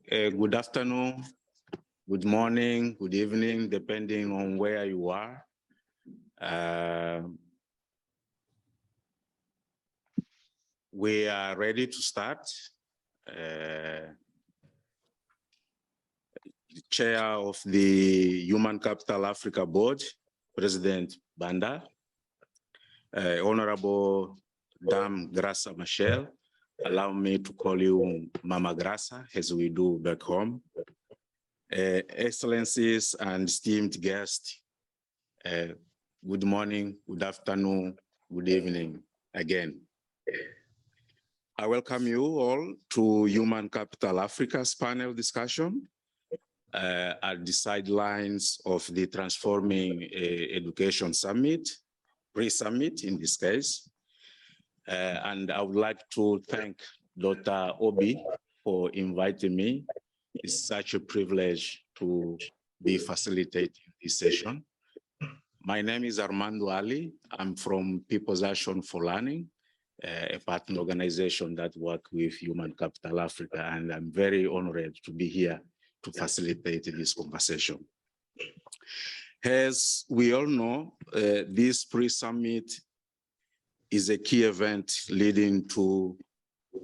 Good afternoon, good morning, good evening, depending on where you are. We are ready to start. The chair of the Human Capital Africa Board, President Banda, Honorable Dame Graça Machel, allow me to call you Mama Graça, as we do back home. Excellencies and esteemed guests, good morning, good afternoon, good evening again. I welcome you all to Human Capital Africa's panel discussion at the sidelines of the Transforming Education Summit, pre-summit in this case. And I would like to thank Dr. Obi for inviting me. It's such a privilege to be facilitating this session. My name is Armando Ali. I'm from People's Action for Learning, a partner organization that works with Human Capital Africa, and I'm very honored to be here to facilitate this conversation. As we all know, this pre-summit is a key event leading to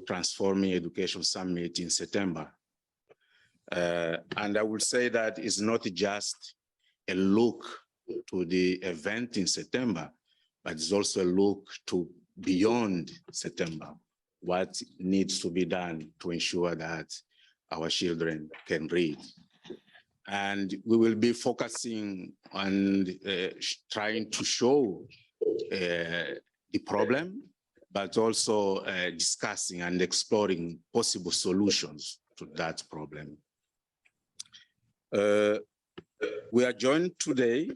Transforming Education Summit in September. And I would say that it's not just a look to the event in September, but it's also a look to beyond September, what needs to be done to ensure that our children can read. And we will be focusing on trying to show the problem, but also discussing and exploring possible solutions to that problem. We are joined today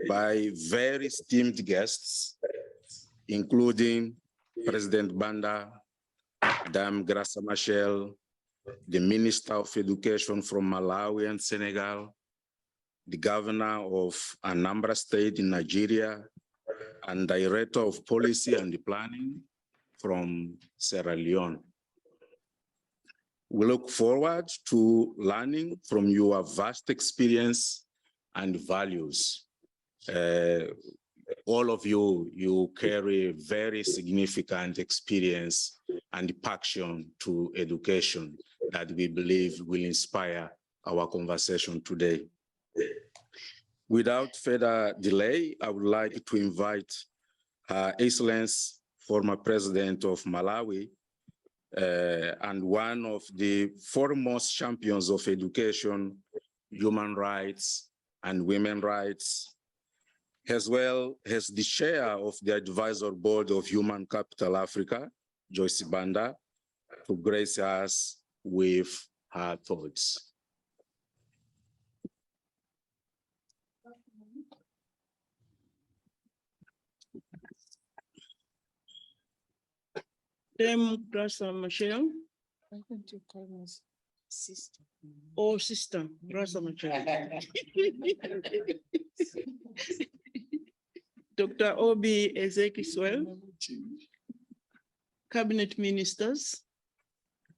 by very esteemed guests, including President Banda, Dame Graça Machel, the Minister of Education from Malawi and Senegal, the Governor of Anambra State in Nigeria, and Director of Policy and Planning from Sierra Leone. We look forward to learning from your vast experience and values. All of you carry very significant experience and passion to education that we believe will inspire our conversation today. Without further delay, I would like to invite Her Excellency, former President of Malawi, and one of the foremost champions of education, human rights, and women's rights, as well as the chair of the Advisory Board of Human Capital Africa, Joyce Banda, to grace us with her thoughts. Dame Graça Machel. Why don't you call me sister? Oh, sister, Graça Machel. Dr. Obi Ezekiel, Cabinet Ministers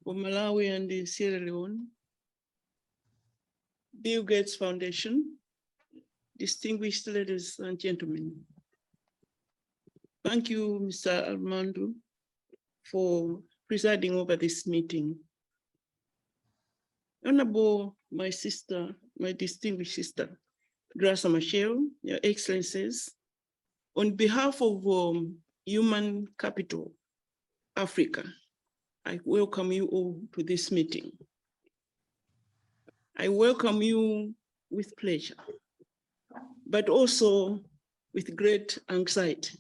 for Malawi and Sierra Leone, Bill Gates Foundation, distinguished ladies and gentlemen. Thank you, Mr. Armando, for presiding over this meeting. Honorable, my sister, my distinguished sister, Graça Machel, Your Excellencies, on behalf of Human Capital Africa, I welcome you all to this meeting. I welcome you with pleasure, but also with great anxiety.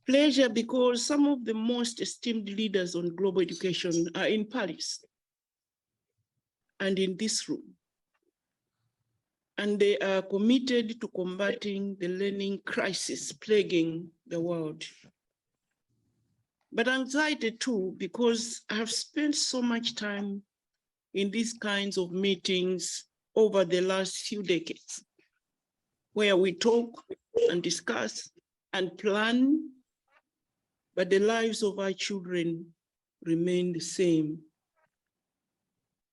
Pleasure because some of the most esteemed leaders on global education are in Paris and in this room. And they are committed to combating the learning crisis plaguing the world. But anxiety too, because I have spent so much time in these kinds of meetings over the last few decades, where we talk and discuss and plan, but the lives of our children remain the same.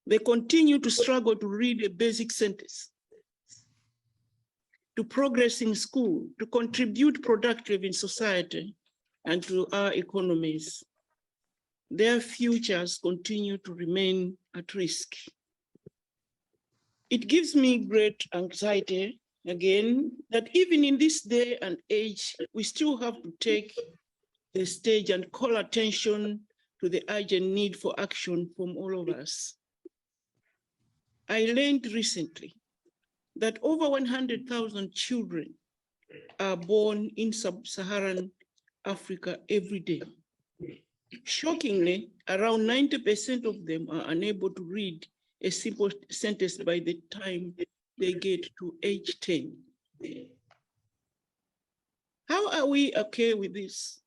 They continue to struggle to read a basic sentence, to progress in school, to contribute productively in society and to our economies. Their futures continue to remain at risk. It gives me great anxiety, again, that even in this day and age, we still have to take the stage and call attention to the urgent need for action from all of us. I learned recently that over 100,000 children are born in sub-Saharan Africa every day. Shockingly, around 90% of them are unable to read a simple sentence by the time they get to age 10. How are we okay with this?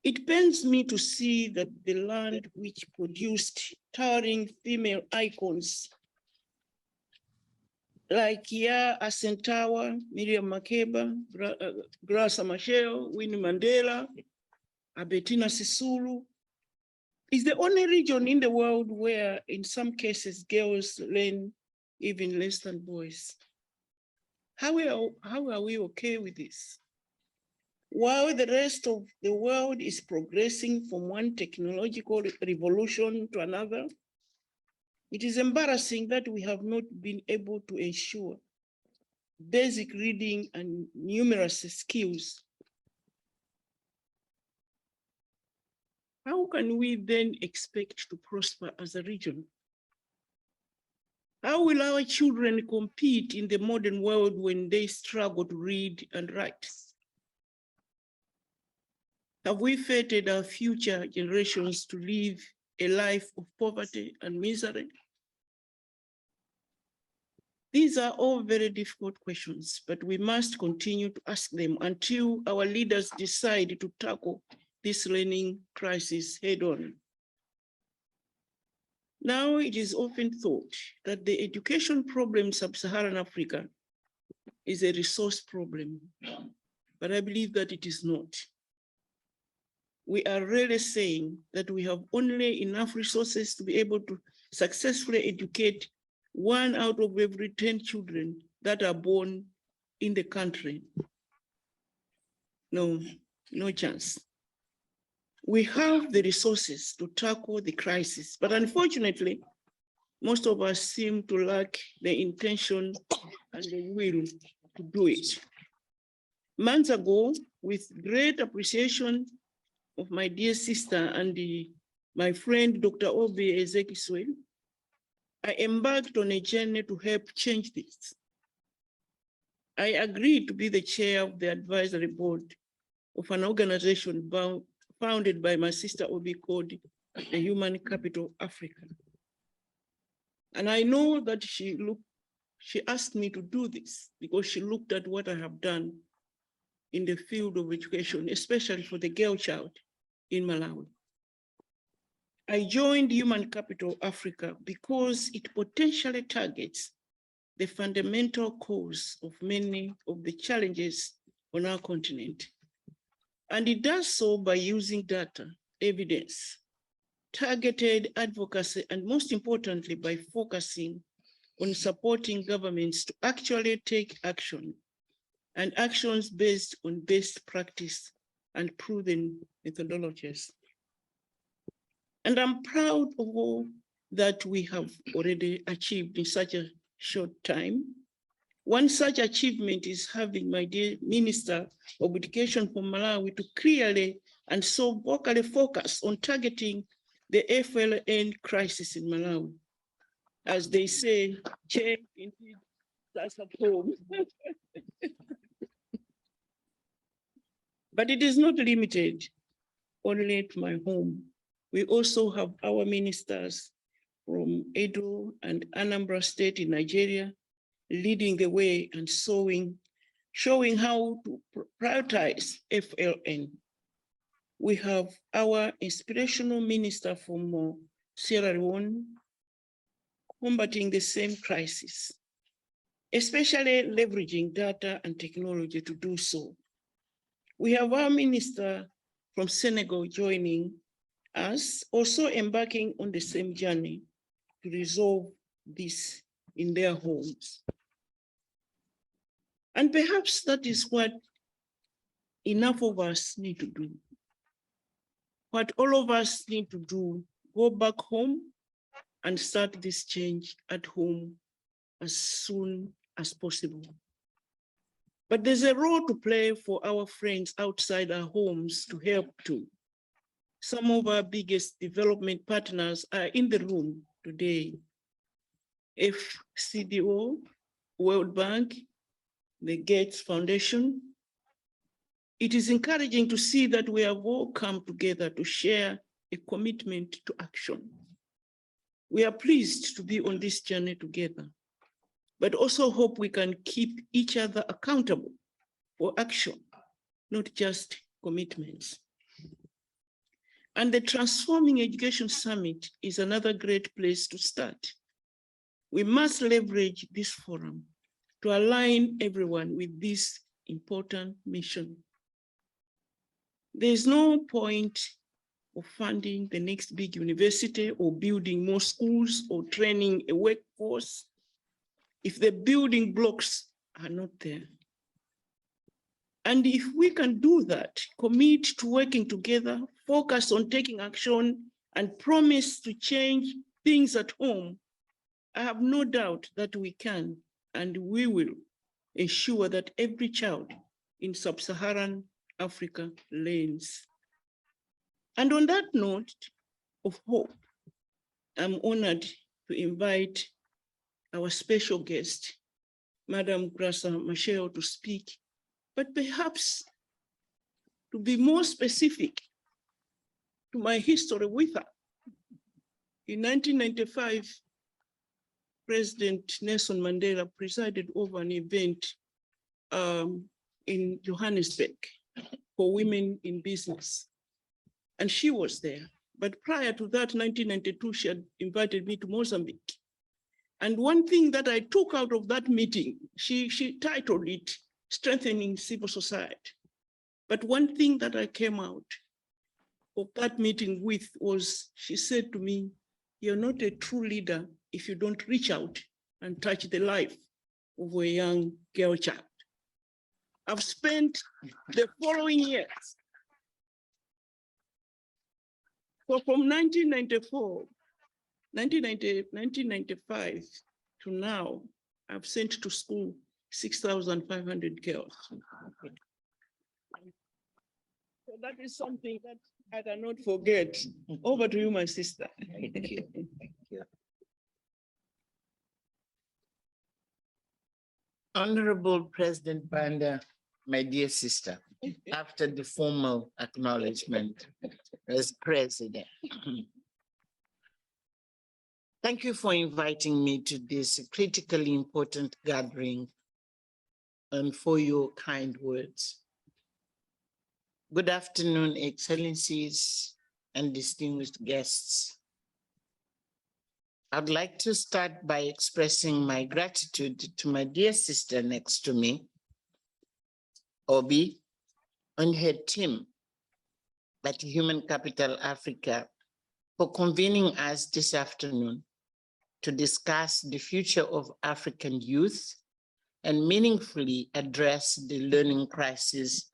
It pains me to see that the land which produced towering female icons like Ya Asentawa, Miriam Makeba, Graça Machel, Winnie Mandela, Albertina Sisulu, is the only region in the world where, in some cases, girls learn even less than boys. How are we okay with this? While the rest of the world is progressing from one technological revolution to another, it is embarrassing that we have not been able to ensure basic reading and numeracy skills. How can we then expect to prosper as a region? How will our children compete in the modern world when they struggle to read and write? Have we fated our future generations to live a life of poverty and misery? These are all very difficult questions, but we must continue to ask them until our leaders decide to tackle this learning crisis head on. Now, it is often thought that the education problem in sub-Saharan Africa is a resource problem, but I believe that it is not. We are really saying that we have only enough resources to be able to successfully educate 1 out of every 10 children that are born in the country. No chance. We have the resources to tackle the crisis, but unfortunately, most of us seem to lack the intention and the will to do it. Months ago, with great appreciation of my dear sister and my friend, Dr. Obi Ezekiswe, I embarked on a journey to help change this. I agreed to be the chair of the advisory board of an organization founded by my sister Obi called the Human Capital Africa. And I know that she asked me to do this because she looked at what I have done in the field of education, especially for the girl child in Malawi. I joined Human Capital Africa because it potentially targets the fundamental cause of many of the challenges on our continent. And it does so by using data, evidence, targeted advocacy, and most importantly, by focusing on supporting governments to actually take action, and actions based on best practice and proven methodologies. And I'm proud of all that we have already achieved in such a short time. One such achievement is having my dear Minister of Education from Malawi to clearly and so vocally focus on targeting the FLN crisis in Malawi. As they say, change indeed starts at home. But it is not limited only to my home. We also have our ministers from Edo and Anambra State in Nigeria leading the way and showing how to prioritize FLN. We have our inspirational minister from Sierra Leone combating the same crisis, especially leveraging data and technology to do so. We have our minister from Senegal joining us, also embarking on the same journey, to resolve this in their homes. And perhaps that is what enough of us need to do. What all of us need to do, go back home and start this change at home as soon as possible. But there's a role to play for our friends outside our homes to help too. Some of our biggest development partners are in the room today. FCDO, World Bank, the Gates Foundation. It is encouraging to see that we have all come together to share a commitment to action. We are pleased to be on this journey together, but also hope we can keep each other accountable for action, not just commitments. And the Transforming Education Summit is another great place to start. We must leverage this forum to align everyone with this important mission. There is no point of funding the next big university or building more schools or training a workforce if the building blocks are not there. And if we can do that, commit to working together, focus on taking action, and promise to change things at home, I have no doubt that we can and we will ensure that every child in sub-Saharan Africa learns. And on that note of hope, I'm honored to invite our special guest, Madam Graça Machel, to speak, but perhaps to be more specific to my history with her. In 1995, President Nelson Mandela presided over an event in Johannesburg for women in business. And she was there. But prior to that, 1992, she had invited me to Mozambique. And one thing that I took out of that meeting, she titled it, Strengthening Civil Society. But one thing that I came out of that meeting with was, she said to me, you're not a true leader if you don't reach out and touch the life of a young girl child. I've spent the following years. So from 1995 to now, I've sent to school 6,500 girls. So that is something that I cannot forget. Over to you, my sister. Thank you. Thank you. Honorable President Banda, my dear sister, after the formal acknowledgement as president, thank you for inviting me to this critically important gathering and for your kind words. Good afternoon, Excellencies and distinguished guests. I'd like to start by expressing my gratitude to my dear sister next to me, Obi, and her team at Human Capital Africa for convening us this afternoon to discuss the future of African youth and meaningfully address the learning crisis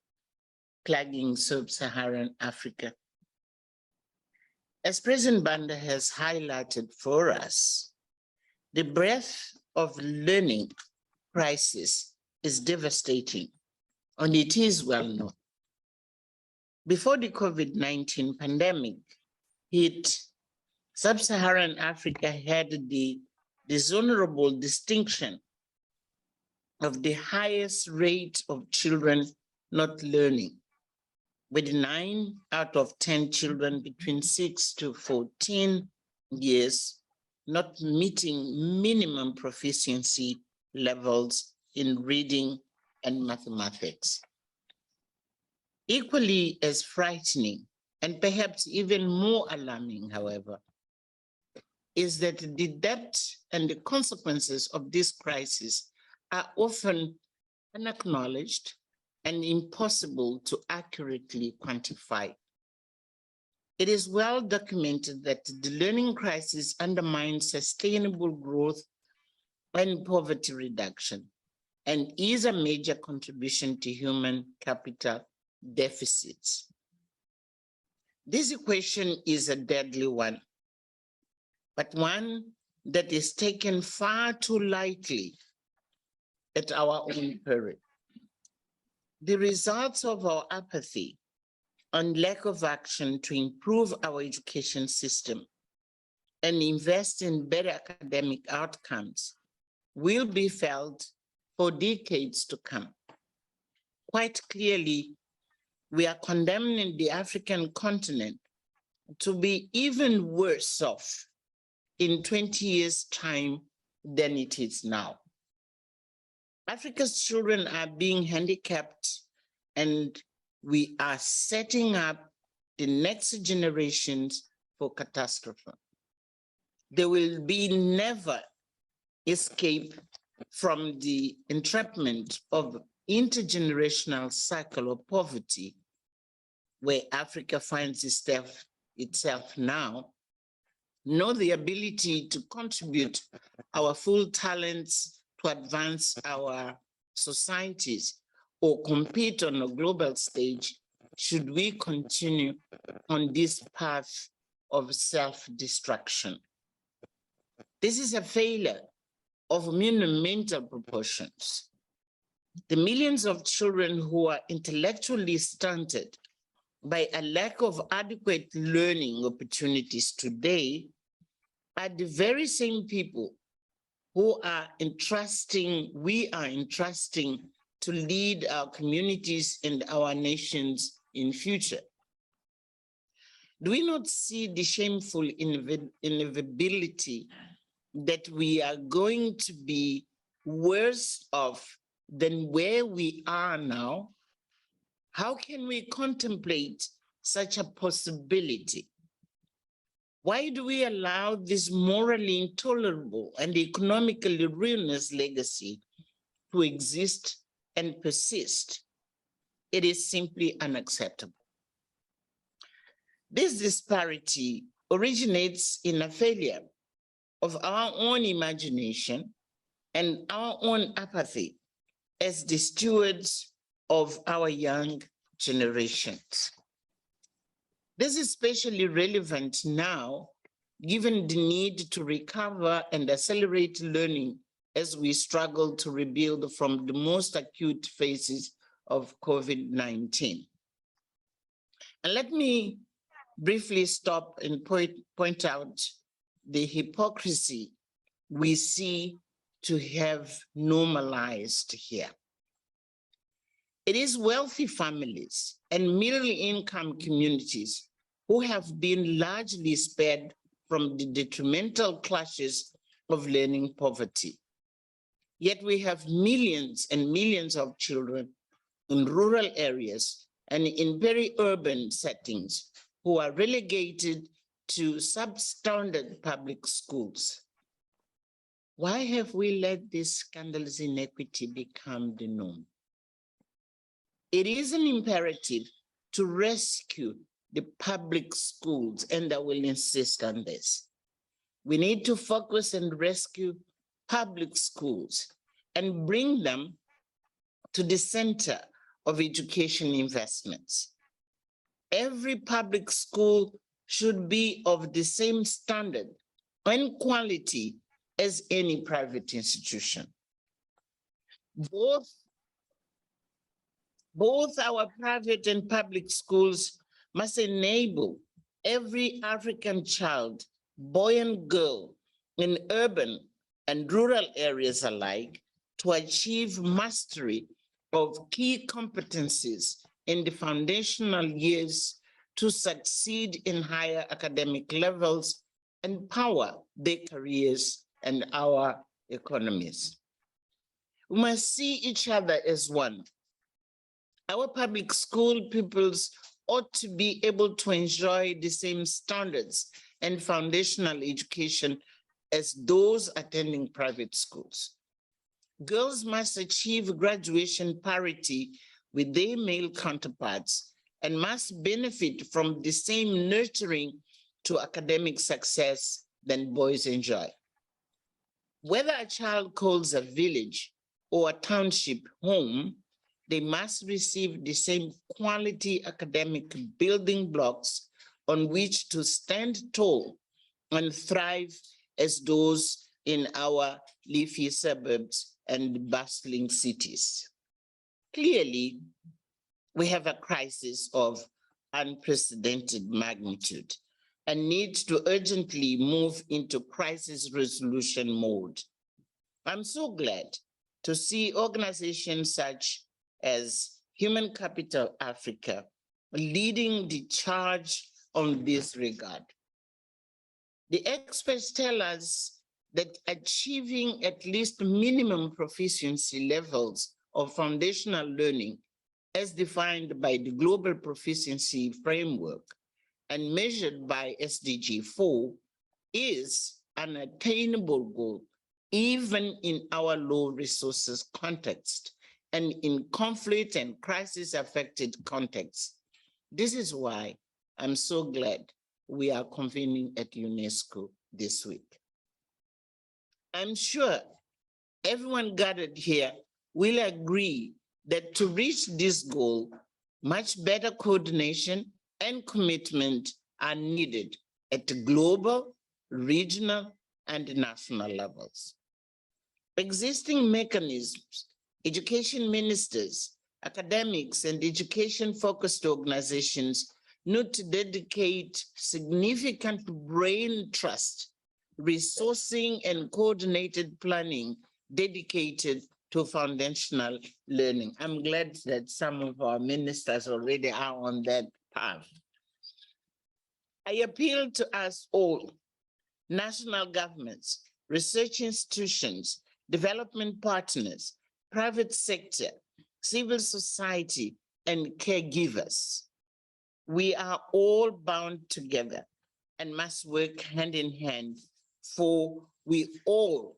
plaguing sub-Saharan Africa. As President Banda has highlighted for us, the breadth of learning crisis is devastating, and it is well known. Before the COVID-19 pandemic hit, sub-Saharan Africa had the dishonorable distinction of the highest rate of children not learning, with 9 out of 10 children between 6 to 14 years not meeting minimum proficiency levels in reading and mathematics. Equally as frightening, and perhaps even more alarming, however, is that the depth and the consequences of this crisis are often unacknowledged and impossible to accurately quantify. It is well documented that the learning crisis undermines sustainable growth and poverty reduction, and is a major contribution to human capital deficits. This equation is a deadly one, but one that is taken far too lightly at our own peril. The results of our apathy and lack of action to improve our education system and invest in better academic outcomes will be felt for decades to come. Quite clearly, we are condemning the African continent to be even worse off in 20 years' time than it is now. Africa's children are being handicapped, and we are setting up the next generations for catastrophe. There will be never escape from the entrapment of intergenerational cycle of poverty where Africa finds itself now, nor the ability to contribute our full talents to advance our societies or compete on a global stage should we continue on this path of self-destruction. This is a failure of monumental proportions. The millions of children who are intellectually stunted by a lack of adequate learning opportunities today are the very same people who are we are entrusting to lead our communities and our nations in future. Do we not see the shameful inevitability that we are going to be worse off than where we are now? How can we contemplate such a possibility? Why do we allow this morally intolerable and economically ruinous legacy to exist and persist? It is simply unacceptable. This disparity originates in a failure of our own imagination and our own apathy as the stewards of our young generations. This is especially relevant now, given the need to recover and accelerate learning as we struggle to rebuild from the most acute phases of COVID-19. And let me briefly stop and point out the hypocrisy we see to have normalized here. It is wealthy families and middle-income communities who have been largely spared from the detrimental clashes of learning poverty. Yet we have millions and millions of children in rural areas and in very urban settings who are relegated to substandard public schools. Why have we let this scandalous inequity become the norm? It is an imperative to rescue the public schools, and I will insist on this. We need to focus and rescue public schools and bring them to the center of education investments. Every public school should be of the same standard and quality as any private institution. Both our private and public schools must enable every African child, boy and girl, in urban and rural areas alike, to achieve mastery of key competencies in the foundational years to succeed in higher academic levels and power their careers and our economies. We must see each other as one. Our public school pupils ought to be able to enjoy the same standards and foundational education as those attending private schools. Girls must achieve graduation parity with their male counterparts and must benefit from the same nurturing to academic success than boys enjoy. Whether a child calls a village or a township home, they must receive the same quality academic building blocks on which to stand tall and thrive as those in our leafy suburbs and bustling cities. Clearly, we have a crisis of unprecedented magnitude and need to urgently move into crisis resolution mode. I'm so glad to see organizations such as Human Capital Africa leading the charge on this regard. The experts tell us that achieving at least minimum proficiency levels of foundational learning as defined by the Global Proficiency Framework and measured by SDG 4 is an attainable goal, even in our low resources context and in conflict and crisis affected contexts. This is why I'm so glad we are convening at UNESCO this week. I'm sure everyone gathered here will agree that to reach this goal, much better coordination and commitment are needed at the global, regional, and national levels. Existing mechanisms, education ministers, academics, and education-focused organizations need to dedicate significant brain trust, resourcing, and coordinated planning dedicated to foundational learning. I'm glad that some of our ministers already are on that path. I appeal to us all, national governments, research institutions, development partners, private sector, civil society, and caregivers. We are all bound together and must work hand in hand, for we all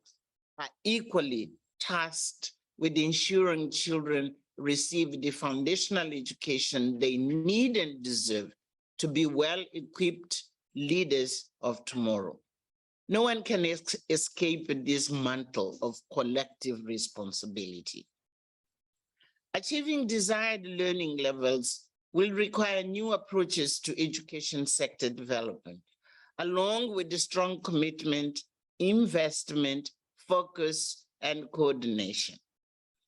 are equally tasked with ensuring children receive the foundational education they need and deserve to be well-equipped leaders of tomorrow. No one can escape this mantle of collective responsibility. Achieving desired learning levels will require new approaches to education sector development, along with the strong commitment, investment, focus, and coordination.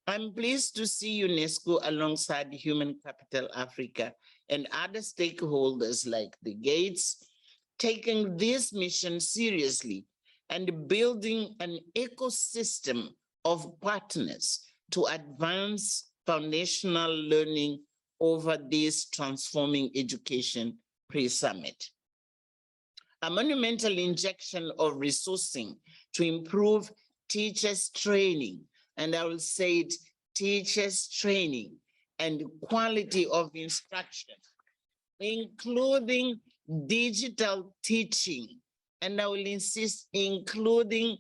I'm pleased to see UNESCO alongside Human Capital Africa and other stakeholders like the Gates taking this mission seriously and building an ecosystem of partners to advance foundational learning over this transforming education pre-summit. A monumental injection of resourcing to improve teachers' training, and I will say it, teachers' training and quality of instruction, including digital teaching, and I will insist, including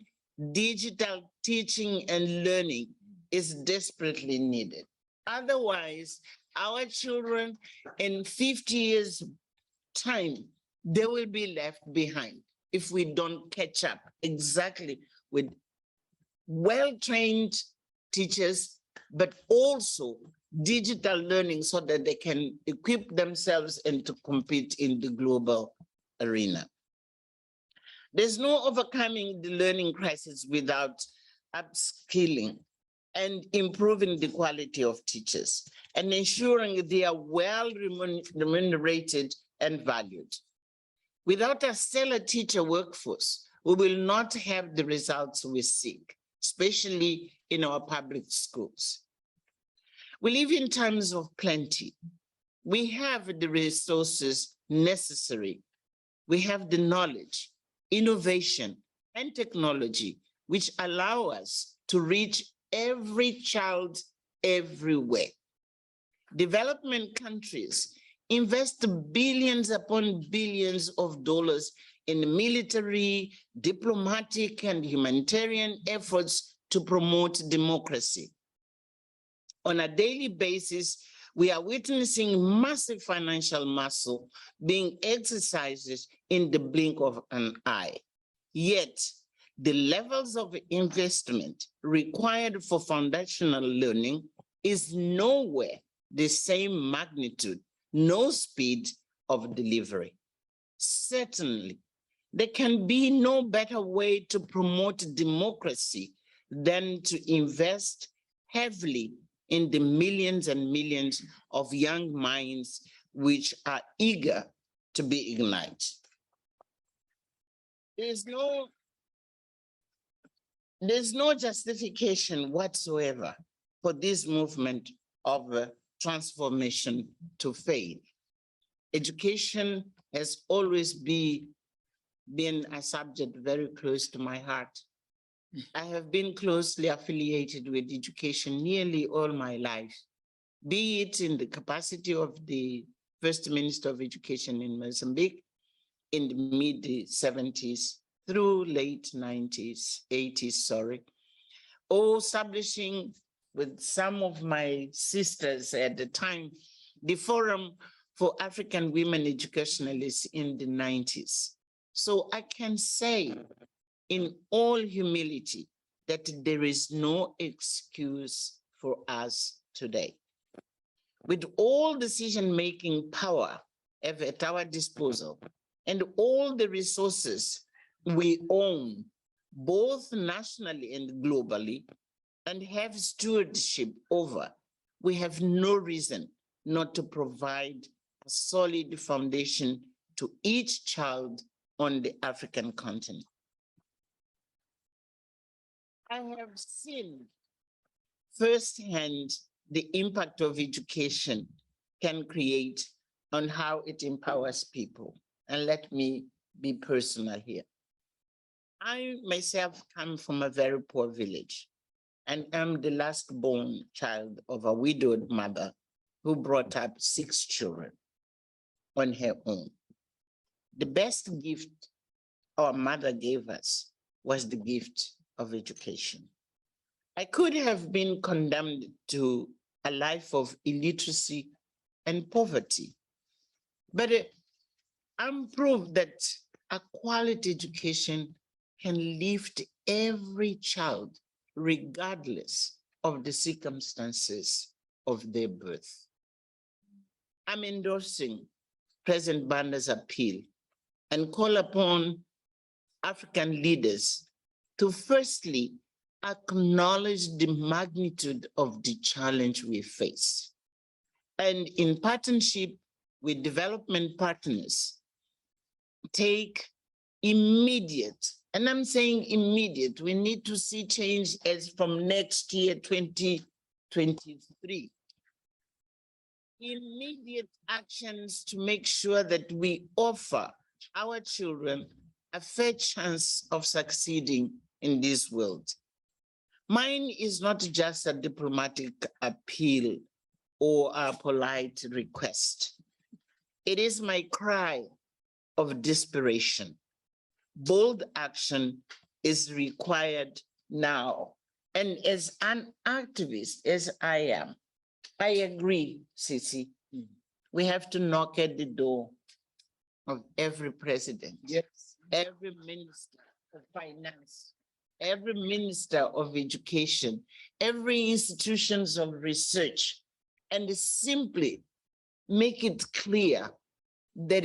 digital teaching and learning, is desperately needed. Otherwise, our children in 50 years' time, they will be left behind if we don't catch up exactly with well-trained teachers, but also digital learning so that they can equip themselves and to compete in the global arena. There's no overcoming the learning crisis without upskilling and improving the quality of teachers and ensuring they are well remunerated and valued. Without a stellar teacher workforce, we will not have the results we seek, especially in our public schools. We live in times of plenty. We have the resources necessary. We have the knowledge, innovation, and technology which allow us to reach every child everywhere. Development countries invest billions upon billions of dollars in military, diplomatic, and humanitarian efforts to promote democracy. On a daily basis, We are witnessing massive financial muscle being exercised in the blink of an eye. Yet, the levels of investment required for foundational learning is nowhere the same magnitude, no speed of delivery. Certainly, there can be no better way to promote democracy than to invest heavily in the millions and millions of young minds which are eager to be ignited. There's no justification whatsoever for this movement of transformation to fail. Education has always been a subject very close to my heart. I have been closely affiliated with education nearly all my life, be it in the capacity of the First Minister of Education in Mozambique in the mid-70s through late 80s, or establishing with some of my sisters at the time, the Forum for African Women Educationalists in the 90s. So I can say in all humility that there is no excuse for us today. With all decision-making power at our disposal and all the resources we own, both nationally and globally, and have stewardship over, we have no reason not to provide a solid foundation to each child on the African continent. I have seen firsthand the impact of education can create on how it empowers people. And let me be personal here. I myself come from a very poor village and am the last born child of a widowed mother who brought up 6 children on her own. The best gift our mother gave us was the gift of education. I could have been condemned to a life of illiteracy and poverty, but I'm proved that a quality education can lift every child regardless of the circumstances of their birth. I'm endorsing President Banda's appeal and call upon African leaders to firstly acknowledge the magnitude of the challenge we face, and in partnership with development partners, take immediate, and I'm saying immediate, we need to see change as from next year, 2023. Immediate actions to make sure that we offer our children a fair chance of succeeding in this world. Mine is not just a diplomatic appeal or a polite request. It is my cry of desperation. Bold action is required now. And as an activist, as I am, I agree, Sisi. We have to knock at the door of every president, yes, every minister of finance, every minister of education, every institutions of research, and simply make it clear that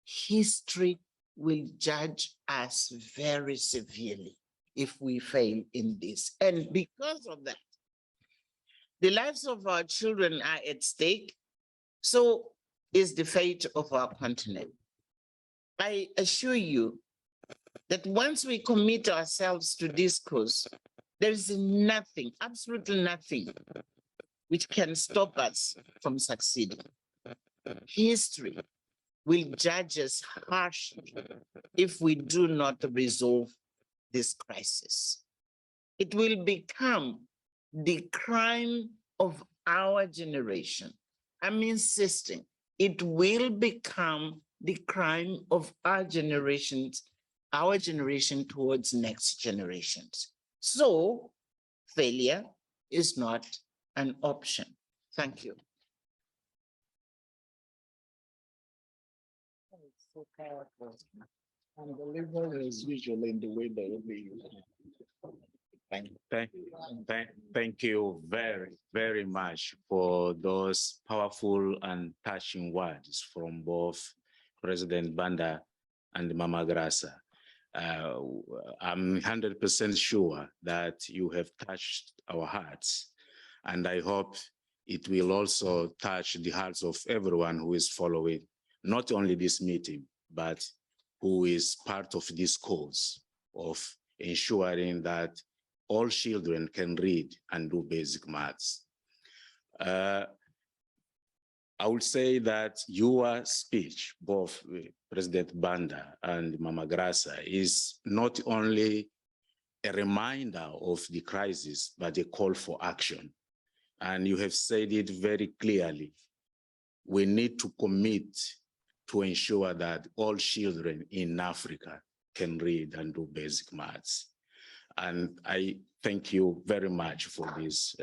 history will judge us very severely if we fail in this. And because of that, the lives of our children are at stake. So is the fate of our continent. I assure you that once we commit ourselves to this cause, there is nothing, absolutely nothing, which can stop us from succeeding. History will judge us harshly if we do not resolve this crisis. It will become the crime of our generation. I'm insisting, it will become the crime of our generation towards next generations. So failure is not an option. Thank you. And the liver is usually in the way they will be used. Thank you very, very much for those powerful and touching words from both President Banda and Mama Grasa. I'm 100% sure that you have touched our hearts, and I hope it will also touch the hearts of everyone who is following, not only this meeting, but who is part of this cause of ensuring that all children can read and do basic maths. I would say that your speech, both President Banda and Mama Grasa, is not only a reminder of the crisis, but a call for action. And you have said it very clearly. We need to commit to ensure that all children in Africa can read and do basic maths. And I thank you very much for this.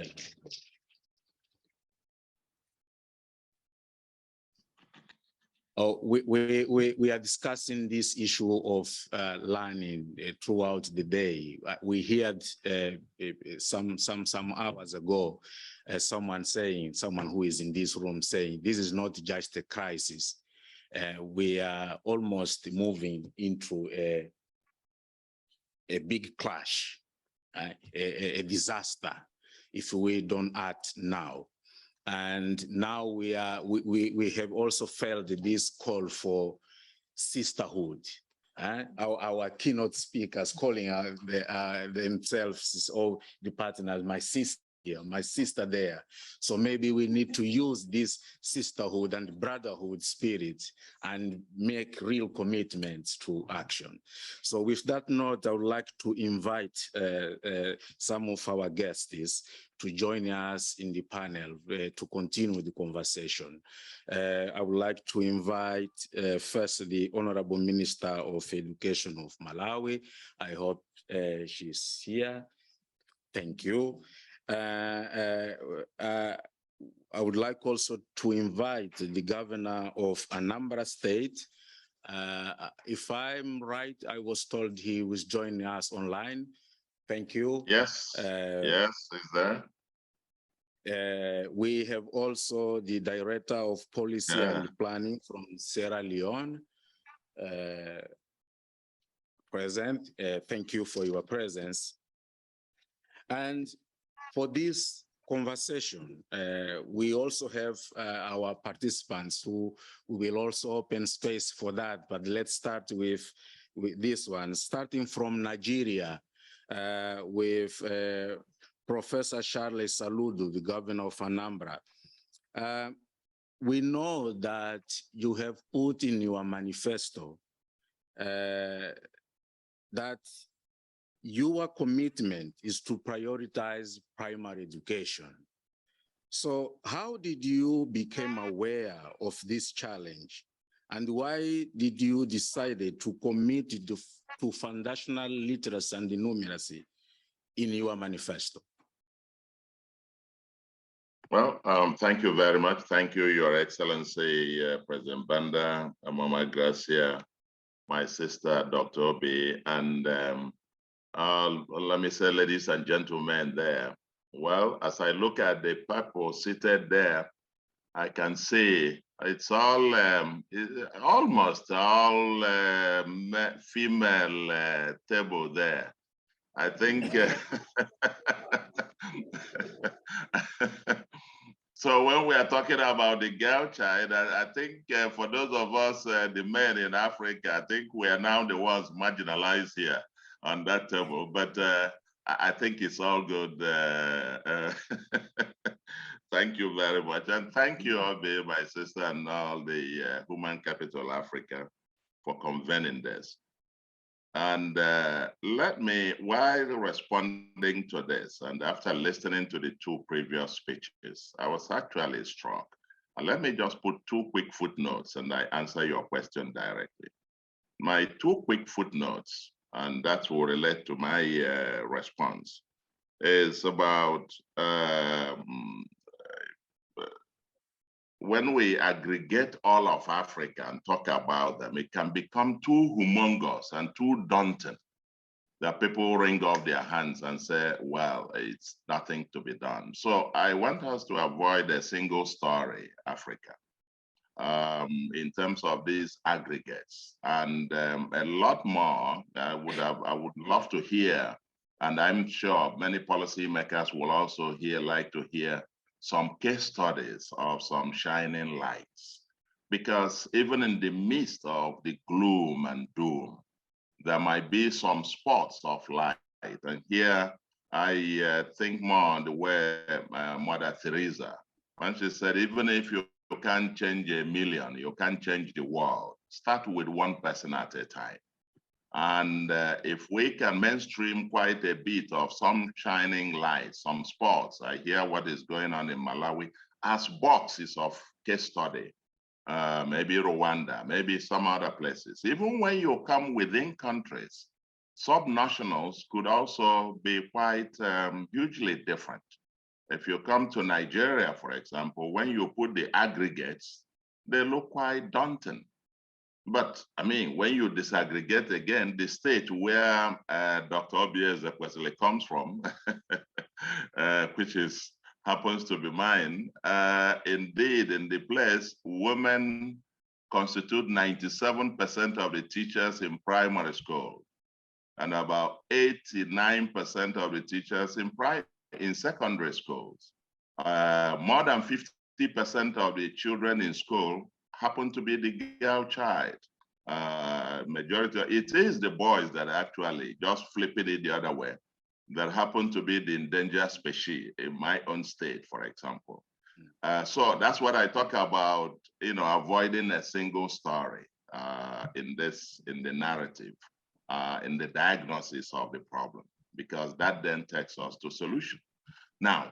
We are discussing this issue of learning throughout the day. We heard some hours ago someone who is in this room saying, this is not just a crisis. We are almost moving into a big clash, a disaster, if we don't act now. And now we have also felt this call for sisterhood. Our keynote speakers calling themselves, all the partners, my sister here, my sister there. So maybe we need to use this sisterhood and brotherhood spirit and make real commitments to action. So with that note, I would like to invite some of our guests to join us in the panel to continue the conversation. I would like to invite first the Honorable Minister of Education of Malawi. I hope she's here. Thank you. I would like also to invite the Governor of Anambra State. If I'm right, I was told he was joining us online. Thank you. Yes, yes, is there? We have also the Director of Policy and Planning from Sierra Leone present. Thank you for your presence. And for this conversation, we also have our participants who will also open space for that. But let's start with this one, starting from Nigeria with Professor Charles Saludu, the governor of Anambra. We know that you have put in your manifesto that your commitment is to prioritize primary education. So how did you become aware of this challenge? And why did you decide to commit to foundational literacy and numeracy in your manifesto? Well, thank you very much. Thank you, Your Excellency, President Banda, Mama Gracia, my sister, Dr. Obi, and let me say, ladies and gentlemen there. Well, as I look at the people seated there, I can see it's all, almost all female table there. I think, so when we are talking about the girl child, I think for those of us, the men in Africa, I think we are now the ones marginalized here on that table, but I think it's all good. Thank you very much. And thank you, Obi, my sister, and all the Human Capital Africa for convening this. And let me, while responding to this, and after listening to the two previous speeches, I was actually struck. And let me just put two quick footnotes and I answer your question directly. My two quick footnotes, and that will relate to my response, is about when we aggregate all of Africa and talk about them, it can become too humongous and too daunting that people wring off their hands and say, well, it's nothing to be done. So I want us to avoid a single story, Africa, in terms of these aggregates, and a lot more. I would love to hear, and I'm sure many policymakers will also like to hear some case studies of some shining lights, because even in the midst of the gloom and doom, there might be some spots of light. And here I think more on the way Mother Teresa, when she said, even if you can't change 1 million, you can't change the world. Start with one person at a time. And if we can mainstream quite a bit of some shining lights, some spots, I hear what is going on in Malawi as boxes of case study, maybe Rwanda, maybe some other places. Even when you come within countries, subnationals could also be quite hugely different. If you come to Nigeria, for example, when you put the aggregates, they look quite daunting. But I mean, when you disaggregate again, the state where Dr. Obie Ezekwesili comes from, which happens to be mine, indeed, in the place, women constitute 97% of the teachers in primary school, and about 89% of the teachers in secondary schools. More than 50% of the children in school happen to be the girl child. Majority, it is the boys that actually just flipping it the other way, that happen to be the endangered species in my own state, for example. So that's what I talk about, avoiding a single story in the narrative, in the diagnosis of the problem, because that then takes us to solution. Now,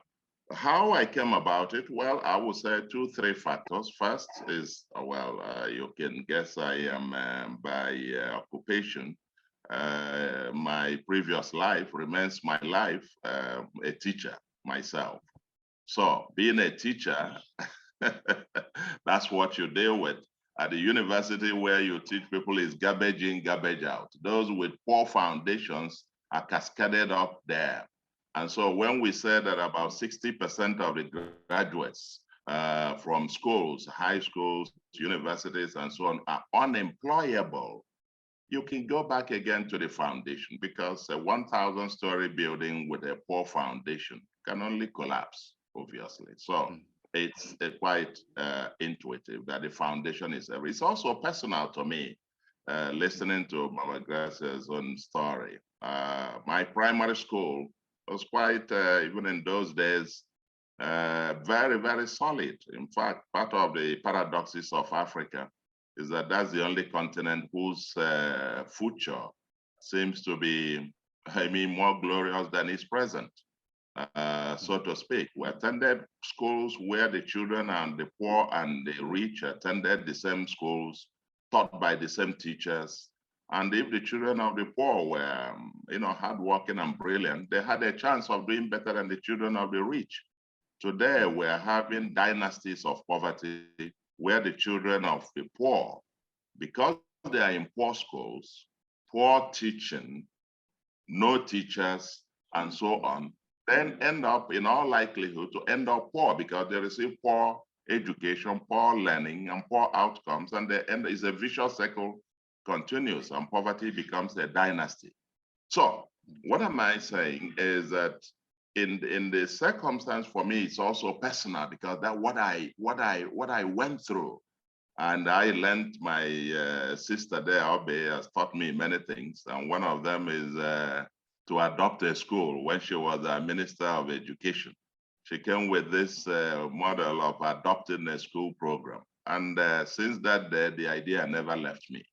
how I came about it, well, I would say 2, 3 factors. First is, you can guess I am by occupation. My previous life remains my life, a teacher myself. So being a teacher, that's what you deal with. At the university where you teach people is garbage in, garbage out. Those with poor foundations are cascaded up there. And so when we say that about 60% of the graduates from schools, high schools, universities, and so on are unemployable, you can go back again to the foundation, because a 1,000-story building with a poor foundation can only collapse, obviously. So it's quite intuitive that the foundation is there. It's also personal to me, listening to Mama Grace's own story. My primary school was quite, even in those days, very, very solid. In fact, part of the paradoxes of Africa is that that's the only continent whose future seems to be, more glorious than its present, so to speak. We attended schools where the children and the poor and the rich attended the same schools, taught by the same teachers. And if the children of the poor were, hardworking and brilliant, they had a chance of doing better than the children of the rich. Today, we're having dynasties of poverty where the children of the poor, because they are in poor schools, poor teaching, no teachers, and so on, then end up, in all likelihood, to end up poor, because they receive poor education, poor learning, and poor outcomes, and the end is a vicious cycle continues, and poverty becomes a dynasty. So what am I saying is that in the circumstance for me, it's also personal, because that what I went through, and I learned, my sister there, Obe, has taught me many things, and one of them is to adopt a school. When she was a Minister of Education, she came with this model of adopting a school program, and since that day, the idea never left me.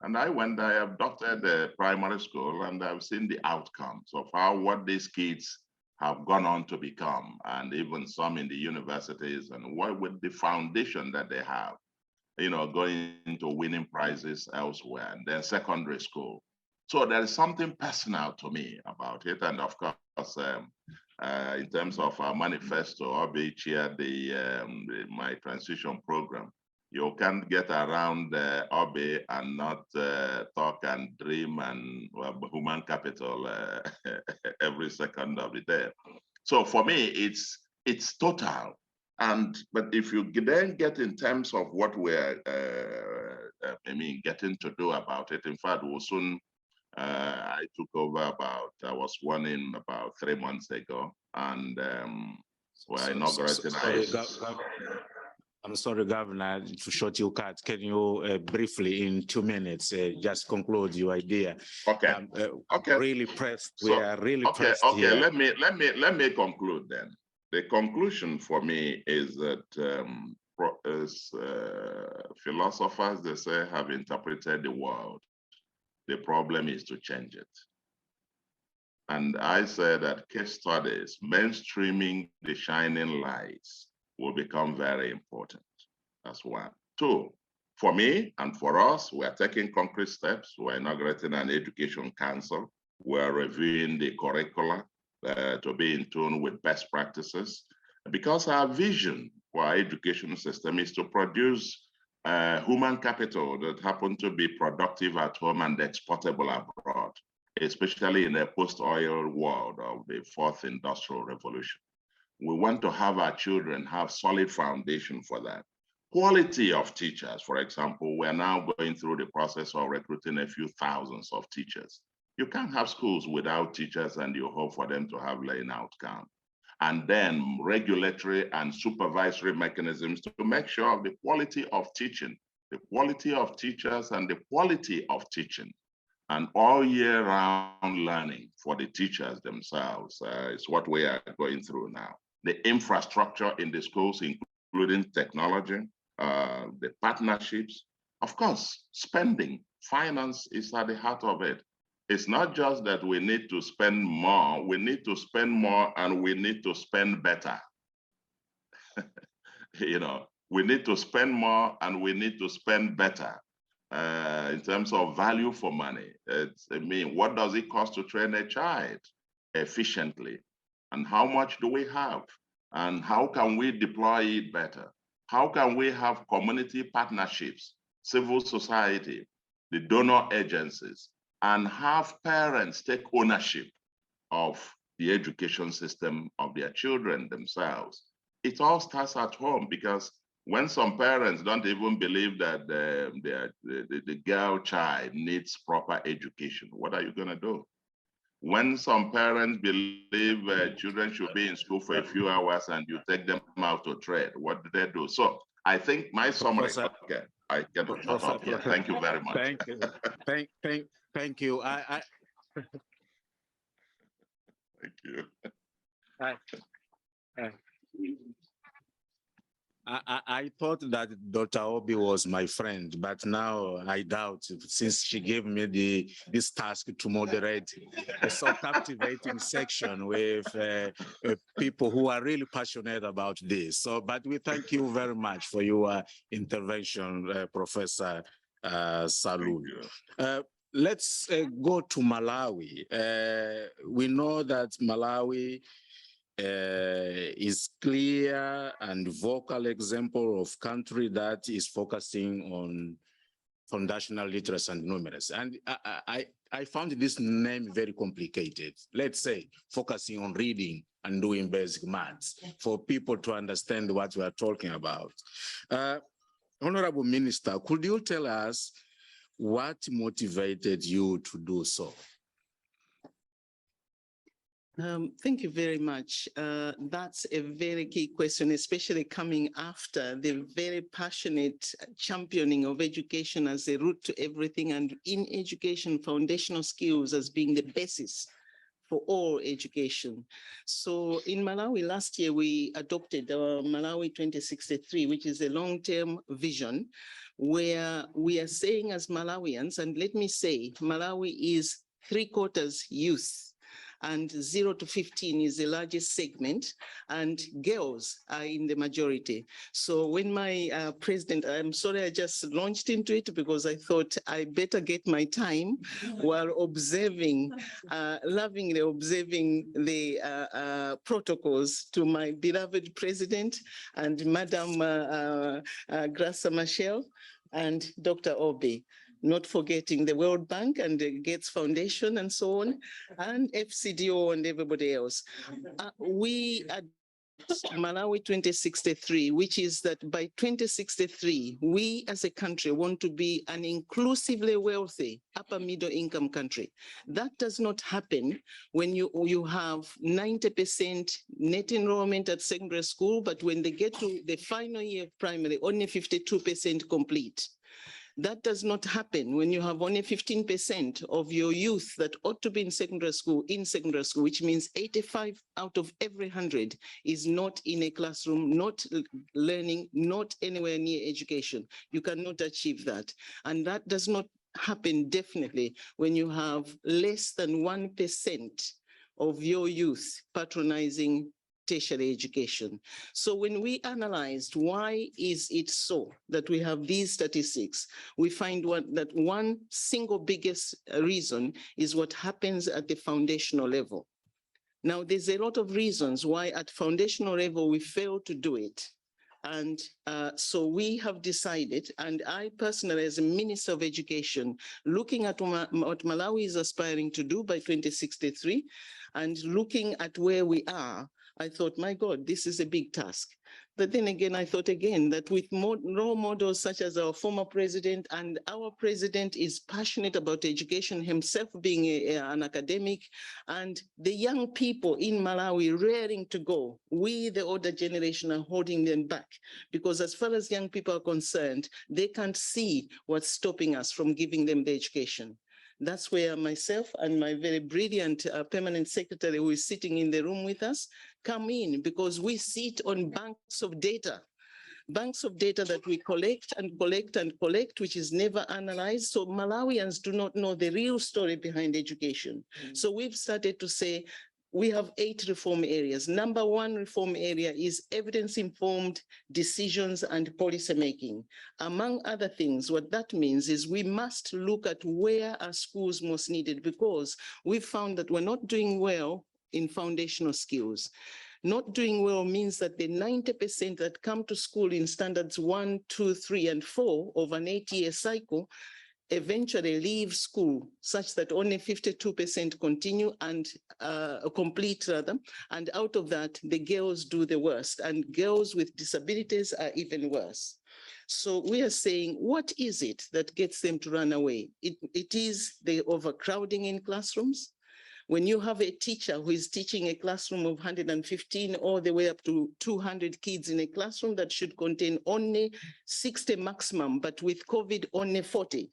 And I adopted the primary school, and I've seen the outcomes of what these kids have gone on to become, and even some in the universities, and what with the foundation that they have, going into winning prizes elsewhere, and then secondary school. So there is something personal to me about it. And of course, in terms of our manifesto, Obi chaired my transition program. You can't get around Obi and not talk and dream and human capital every second of the day. So for me, it's total. But if you then get in terms of what we're, getting to do about it, in fact, we'll soon, I took over I was sworn in about 3 months ago, and we're inaugurating. I'm sorry, Governor, to short you cut. Can you briefly, in 2 minutes, just conclude your idea? Okay. Okay. Really pressed. So, we are really pressed. Okay. Here. Let me conclude then. The conclusion for me is that philosophers, they say, have interpreted the world. The problem is to change it. And I say that case studies, mainstreaming the shining lights will become very important. That's one. Two, for me and for us, we're taking concrete steps. We're inaugurating an education council. We're reviewing the curricula to be in tune with best practices, because our vision for our education system is to produce human capital that happen to be productive at home and exportable abroad, especially in a post-oil world of the fourth industrial revolution. We want to have our children have solid foundation for that. Quality of teachers, for example, we're now going through the process of recruiting a few thousands of teachers. You can't have schools without teachers and you hope for them to have laying out count. And then regulatory and supervisory mechanisms to make sure of the quality of teaching, the quality of teachers and the quality of teaching. And all year round learning for the teachers themselves is what we are going through now. The infrastructure in the schools, including technology, the partnerships, of course, spending, finance is at the heart of it. It's not just that we need to spend more, we need to spend more and we need to spend better. We need to spend more and we need to spend better. In terms of value for money, what does it cost to train a child efficiently? And how much do we have? And how can we deploy it better? How can we have community partnerships, civil society, the donor agencies, and have parents take ownership of the education system of their children themselves? It all starts at home, because when some parents don't even believe that the girl child needs proper education, what are you going to do? When some parents believe children should be in school for a few hours and you take them out to trade, what do they do? So I think my summary, okay, I can shut up here. Thank you very much. Thank you. Thank you. Thank you. I thought that Dr. Obi was my friend, but now I doubt, since she gave me this task to moderate a so captivating section with people who are really passionate about this. So, but we thank you very much for your intervention, Professor Salud. Let's go to Malawi. We know that Malawi is clear and vocal example of country that is focusing on foundational literacy and numeracy. And I found this name very complicated. Let's say focusing on reading and doing basic maths for people to understand what we are talking about. Honorable Minister, could you tell us what motivated you to do so? Thank you very much. That's a very key question, especially coming after the very passionate championing of education as a route to everything, and in education, foundational skills as being the basis for all education. So in Malawi last year, we adopted Malawi 2063, which is a long-term vision where we are saying as Malawians, and let me say, Malawi is 3/4 youth. and 0 to 15 is the largest segment, and girls are in the majority. So when my president, I'm sorry I just launched into it because I thought I better get my time while observing, lovingly observing the protocols to my beloved president and Madam Graça Machel and Dr. Obi, not forgetting the World Bank and the Gates Foundation and so on, and FCDO and everybody else. We at Malawi 2063, which is that by 2063, we as a country want to be an inclusively wealthy upper middle income country. That does not happen when you have 90% net enrollment at secondary school, but when they get to the final year of primary, only 52% complete. That does not happen when you have only 15% of your youth that ought to be in secondary school, which means 85 out of every 100 is not in a classroom, not learning, not anywhere near education. You cannot achieve that. And that does not happen definitely when you have less than 1% of your youth patronizing tertiary education. So when we analyzed why is it so that we have these statistics, we find that one single biggest reason is what happens at the foundational level. Now, there's a lot of reasons why at foundational level we fail to do it. And so we have decided, and I personally, as a Minister of Education, looking at what Malawi is aspiring to do by 2063, and looking at where we are, I thought, my God, this is a big task. But then again, I thought again that with role models such as our former president, and our president is passionate about education himself, being an academic, and the young people in Malawi raring to go, we, the older generation, are holding them back. Because as far as young people are concerned, they can't see what's stopping us from giving them the education. That's where myself and my very brilliant permanent secretary, who is sitting in the room with us, come in, because we sit on banks of data that we collect and collect and collect, which is never analyzed. So Malawians do not know the real story behind education. So we've started to say, we have 8 reform areas. Number 1 reform area is evidence-informed decisions and policy making. Among other things, what that means is we must look at where are schools most needed, because we've found that we're not doing well in foundational skills. Not doing well means that the 90% that come to school in standards 1, 2, 3, and 4 of an 8-year cycle eventually leave school, such that only 52% continue and complete rather, and out of that, the girls do the worst, and girls with disabilities are even worse. So we are saying, what is it that gets them to run away? It is the overcrowding in classrooms. When you have a teacher who is teaching a classroom of 115 all the way up to 200 kids in a classroom that should contain only 60 maximum, but with COVID only 40,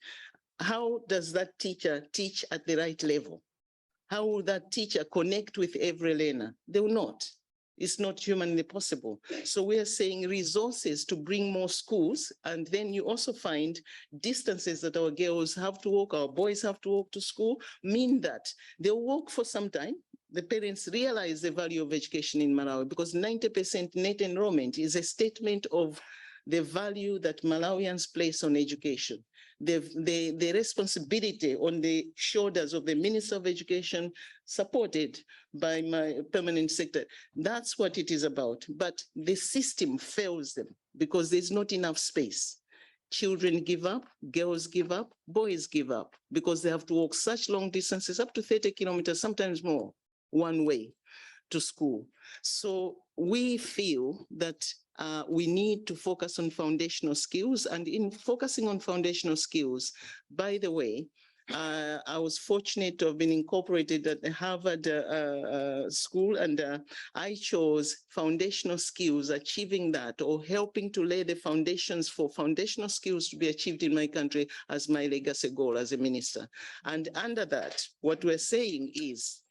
how does that teacher teach at the right level? How will that teacher connect with every learner? They will not. It's not humanly possible. So we are saying resources to bring more schools, and then you also find distances that our girls have to walk, our boys have to walk to school, mean that they'll walk for some time. The parents realize the value of education in Malawi, because 90% net enrollment is a statement of the value that Malawians place on education. The responsibility on the shoulders of the Minister of Education, supported by my permanent secretary. That's what it is about. But the system fails them because there's not enough space. Children give up, girls give up, boys give up, because they have to walk such long distances, up to 30 kilometers, sometimes more, one way to school. So we feel that we need to focus on foundational skills, and in focusing on foundational skills, by the way, I was fortunate to have been incorporated at the Harvard School, and I chose foundational skills, achieving that, or helping to lay the foundations for foundational skills to be achieved in my country as my legacy goal as a minister. And under that, what we're saying is,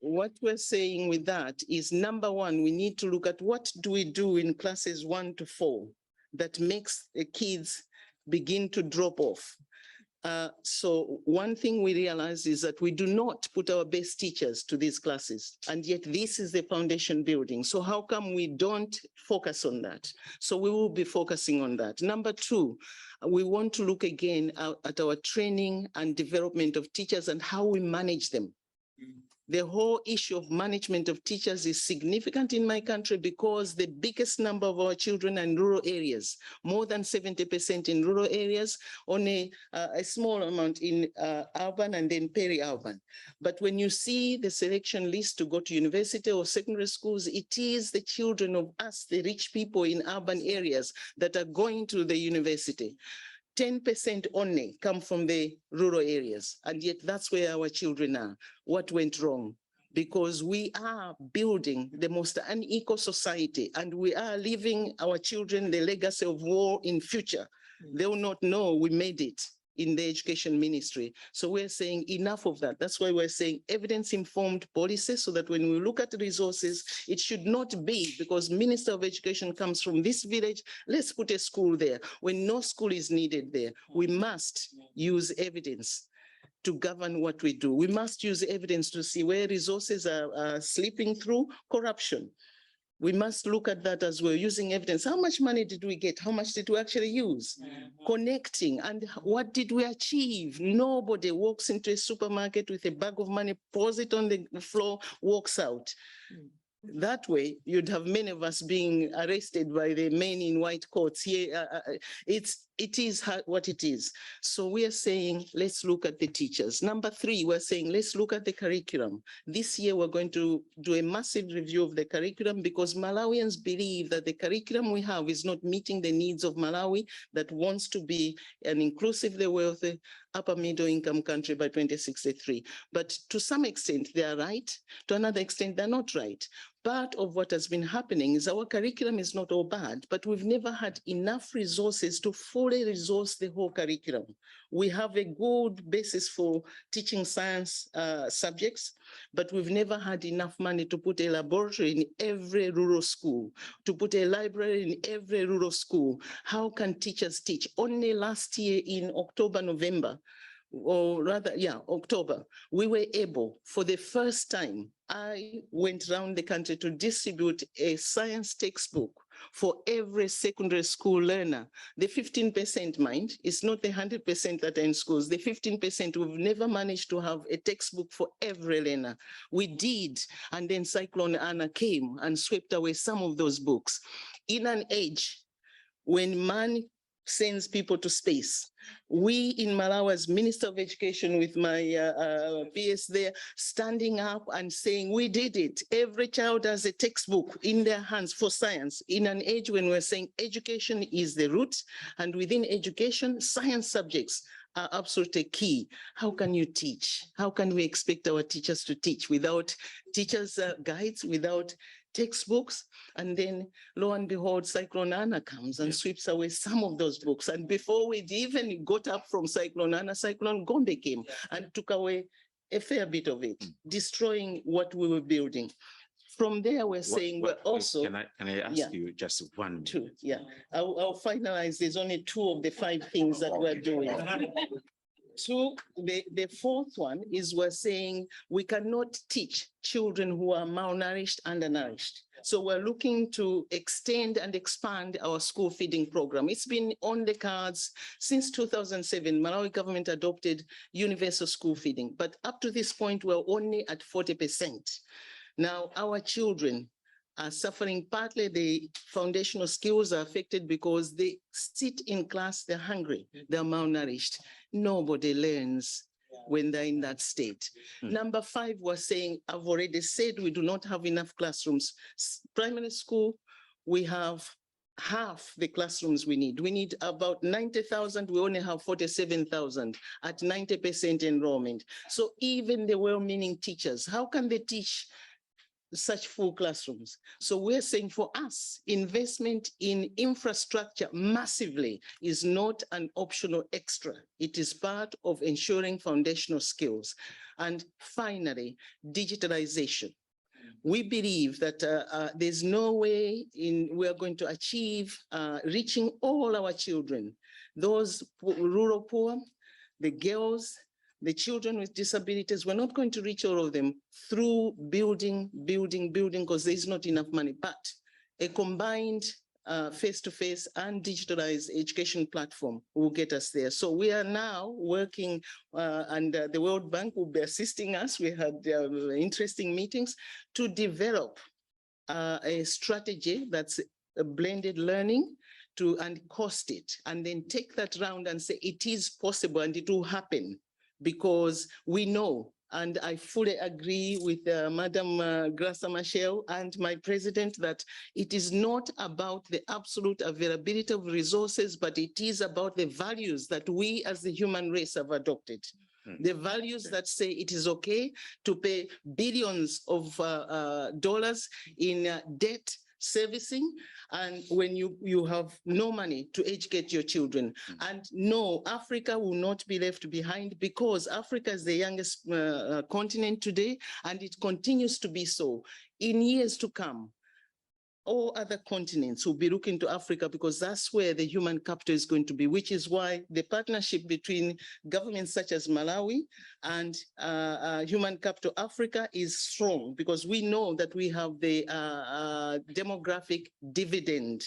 what we're saying with that is, number one, we need to look at what do we do in classes 1 to 4 that makes the kids begin to drop off. So one thing we realize is that we do not put our best teachers to these classes, and yet this is the foundation building. So how come we don't focus on that? So we will be focusing on that. Number two, we want to look again at our training and development of teachers and how we manage them. The whole issue of management of teachers is significant in my country because the biggest number of our children are in rural areas, more than 70% in rural areas, only a small amount in urban and then peri-urban. But when you see the selection list to go to university or secondary schools, it is the children of us, the rich people in urban areas, that are going to the university. 10% only come from the rural areas, and yet that's where our children are. What went wrong? Because we are building the most unequal society, and we are leaving our children the legacy of war in future. They will not know we made it in the education ministry. So we're saying enough of that. That's why we're saying evidence-informed policies, so that when we look at the resources, it should not be because Minister of Education comes from this village, let's put a school there, when no school is needed there. We must use evidence to govern what we do. We must use evidence to see where resources are slipping through corruption. We must look at that as we're using evidence. How much money did we get? How much did we actually use? Connecting, and what did we achieve? Nobody walks into a supermarket with a bag of money, pours it on the floor, walks out. That way, you'd have many of us being arrested by the men in white coats here. It is what it is. So we are saying, let's look at the teachers. Number three, we're saying, let's look at the curriculum. This year, we're going to do a massive review of the curriculum because Malawians believe that the curriculum we have is not meeting the needs of Malawi that wants to be an inclusively wealthy, upper middle income country by 2063. But to some extent, they are right. To another extent, they're not right. Part of what has been happening is our curriculum is not all bad, but we've never had enough resources to fully resource the whole curriculum. We have a good basis for teaching science subjects, but we've never had enough money to put a laboratory in every rural school, to put a library in every rural school. How can teachers teach? Only last year in October, November, or rather, yeah, October, we were able, for the first time, I went around the country to distribute a science textbook for every secondary school learner. The 15%, mind, it's not the 100% that are in schools. The 15%, we've never managed to have a textbook for every learner. We did, and then Cyclone Anna came and swept away some of those books. In an age when man sends people to space, we in Malawi, as Minister of Education with my PS there, standing up and saying, we did it. Every child has a textbook in their hands for science in an age when we're saying education is the root, and within education, science subjects are absolutely key. How can you teach? How can we expect our teachers to teach without teachers' guides, without textbooks? And then lo and behold, Cyclone Anna comes and sweeps away some of those books. And before we'd even got up from Cyclone Anna, Cyclone Gombe came and took away a fair bit of it, destroying what we were building. From there, we're saying we're also— Can I ask you just one? Two, yeah. I'll finalize. There's only 2 of the 5 things that we're doing. The fourth one is we're saying we cannot teach children who are malnourished, undernourished. So we're looking to extend and expand our school feeding program. It's been on the cards since 2007. Malawi government adopted universal school feeding, but up to this point, we're only at 40%. Now, our children are suffering. Partly the foundational skills are affected because they sit in class, they're hungry, they're malnourished. Nobody learns when they're in that state. Number 5, we're saying, I've already said we do not have enough classrooms. Primary school, we have half the classrooms we need. We need about 90,000, we only have 47,000 at 90% enrollment. So even the well-meaning teachers, how can they teach such full classrooms? So we're saying for us, investment in infrastructure massively is not an optional extra. It is part of ensuring foundational skills. And finally, digitalization. We believe that there's no way we are going to achieve reaching all our children, those rural poor, the girls, the children with disabilities. We're not going to reach all of them through building, because there's not enough money, but a combined face-to-face and digitalized education platform will get us there. So we are now working, and the World Bank will be assisting us. We had interesting meetings to develop a strategy that's a blended learning and cost it, and then take that round and say it is possible and it will happen, because we know. And I fully agree with Madam Graça Machel and my president that it is not about the absolute availability of resources, but it is about the values that we as the human race have adopted. The values that say it is okay to pay billions of dollars in debt servicing, and when you have no money to educate your children. And no, Africa will not be left behind, because Africa is the youngest continent today, and it continues to be so. In years to come, all other continents will be looking to Africa, because that's where the human capital is going to be, which is why the partnership between governments such as Malawi and Human Capital Africa is strong, because we know that we have the demographic dividend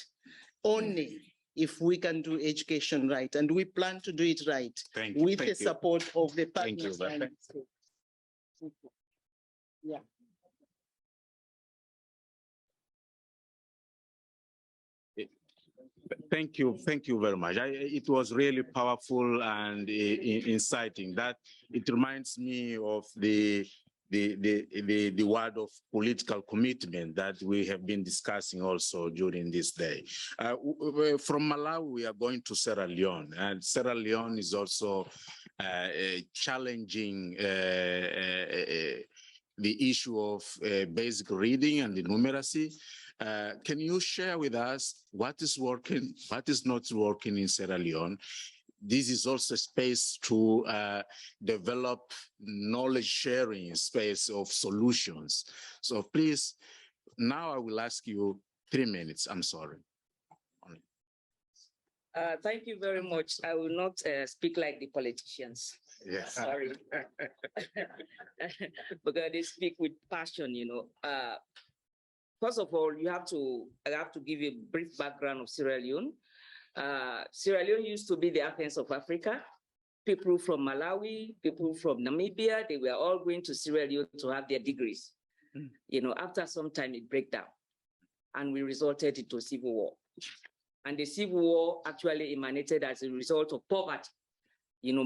only if we can do education right, and we plan to do it right with the support of the partners. Yeah. Thank you very much. It was really powerful and inciting. That it reminds me of the word of political commitment that we have been discussing also during this day. From Malawi, we are going to Sierra Leone, and Sierra Leone is also challenging the issue of basic reading and the numeracy. Can you share with us what is working, what is not working in Sierra Leone? This is also a space to develop knowledge sharing space of solutions. So please, now I will ask you 3 minutes. I'm sorry. Thank you very much. I will not speak like the politicians. Yeah. Sorry. Because they speak with passion, you know. First of all, I have to give you a brief background of Sierra Leone. Sierra Leone used to be the Athens of Africa. People from Malawi, people from Namibia, they were all going to Sierra Leone to have their degrees. You know, after some time it broke down, and we resorted into civil war. And the civil war actually emanated as a result of poverty, you know,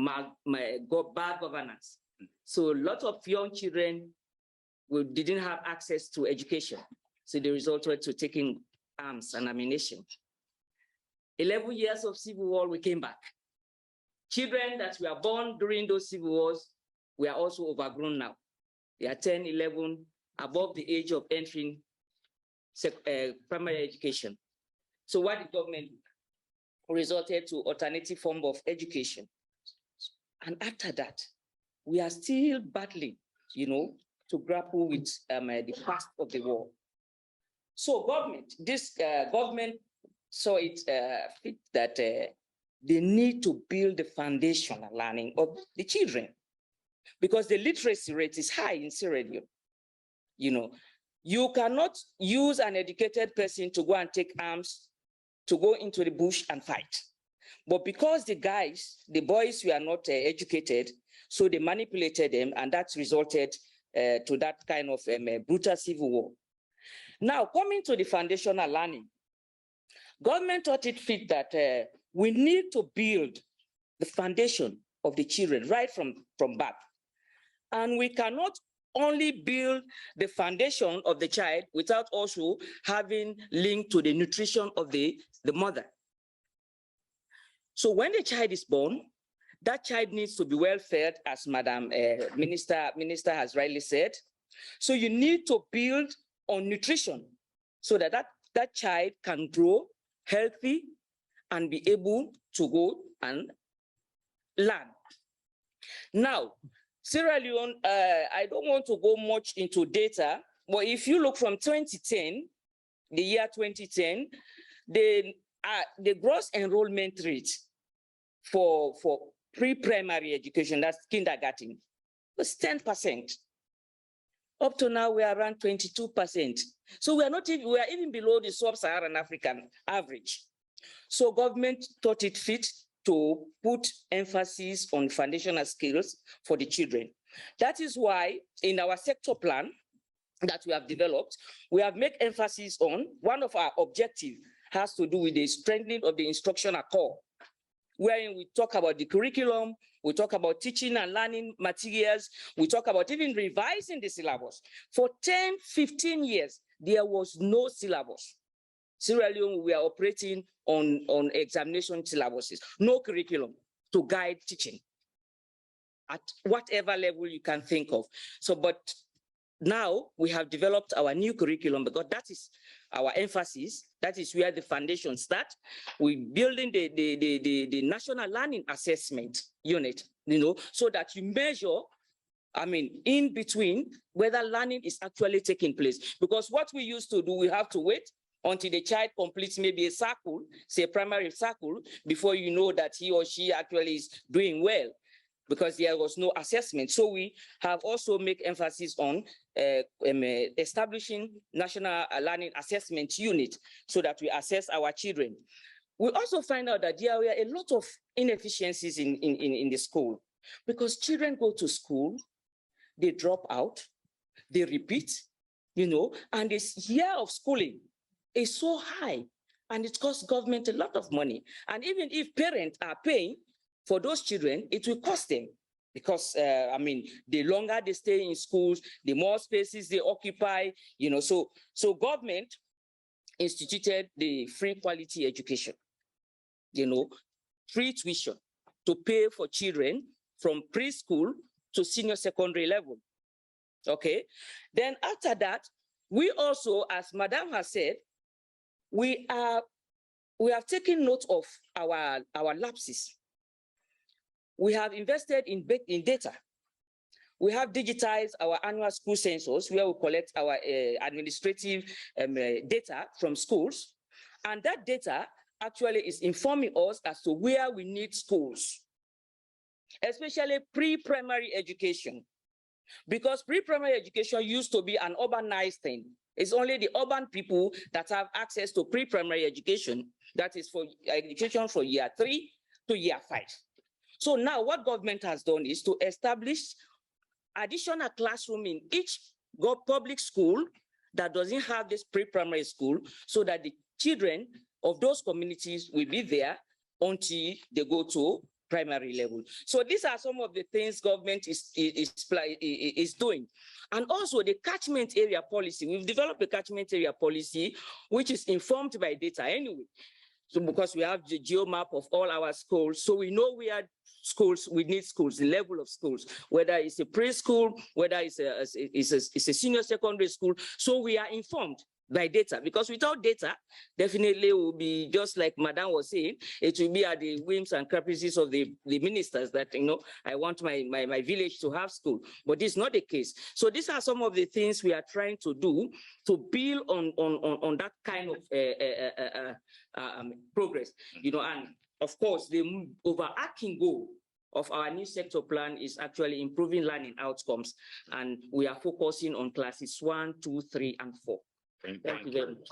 bad governance. So a lot of young children didn't have access to education. So they resorted to taking arms and ammunition. 11 years of civil war, we came back. Children that were born during those civil wars were also overgrown now. They are 10, 11, above the age of entering primary education. So what the government resorted to alternative form of education. And after that, we are still battling, you know, to grapple with the past of the war. So government saw it fit that they need to build the foundational learning of the children, because the literacy rate is high in Sierra Leone. You know, you cannot use an educated person to go and take arms to go into the bush and fight. But because the boys were not educated, so they manipulated them, and that's resulted to that kind of brutal civil war. Now, coming to the foundational learning, government thought it fit that we need to build the foundation of the children right from birth. And we cannot only build the foundation of the child without also having link to the nutrition of the mother. So when the child is born, that child needs to be well fed, as Madam Minister has rightly said. So you need to build on nutrition so that that child can grow healthy and be able to go and learn. Now, Sierra Leone, I don't want to go much into data, but if you look from 2010, the year 2010, the gross enrollment rate for pre-primary education, that's kindergarten, was 10%. Up to now, we are around 22%. So we are even below the sub-Saharan African average. So government thought it fit to put emphasis on foundational skills for the children. That is why in our sector plan that we have developed, we have made emphasis on one of our objectives has to do with the strengthening of the instructional core, wherein we talk about the curriculum, we talk about teaching and learning materials, we talk about even revising the syllabus. For 10, 15 years, there was no syllabus. Sierra Leone, we are operating on examination syllabuses, no curriculum to guide teaching at whatever level you can think of. So, but now we have developed our new curriculum because that is our emphasis. That is where the foundation starts. We're building the National Learning Assessment Unit, so that you measure, in between, whether learning is actually taking place. Because what we used to do, we have to wait until the child completes maybe a circle, say a primary circle, before you know that he or she actually is doing well, because there was no assessment. So we have also made emphasis on establishing National Learning Assessment Unit so that we assess our children. We also find out that there were a lot of inefficiencies in the school, because children go to school, they drop out, they repeat, and this year of schooling is so high, and it costs government a lot of money. And even if parents are paying for those children, it will cost them, because the longer they stay in schools, the more spaces they occupy, so government instituted the free quality education, free tuition to pay for children from preschool to senior secondary level. Okay, then after that, we also, as Madam has said, we have taken note of our lapses. We have invested in data. We have digitized our annual school census, where we collect our administrative data from schools. And that data actually is informing us as to where we need schools, especially pre-primary education. Because pre-primary education used to be an urbanized thing. It's only the urban people that have access to pre-primary education, that is for education from year 3 to year 5. So now what government has done is to establish additional classroom in each public school that doesn't have this pre-primary school, so that the children of those communities will be there until they go to primary level. So these are some of the things government is doing. And also the catchment area policy. We've developed a catchment area policy, which is informed by data anyway. So because we have the geo map of all our schools, so we know where schools, we need schools, the level of schools, whether it's a preschool, whether it's a senior secondary school. So we are informed by data, because without data, definitely it will be just like Madam was saying, it will be at the whims and caprices of the ministers that, I want my village to have school, but this is not the case. So these are some of the things we are trying to do to build on that kind of progress, and of course, the overarching goal of our new sector plan is actually improving learning outcomes, and we are focusing on classes 1, 2, 3, and 4. Thank you very much.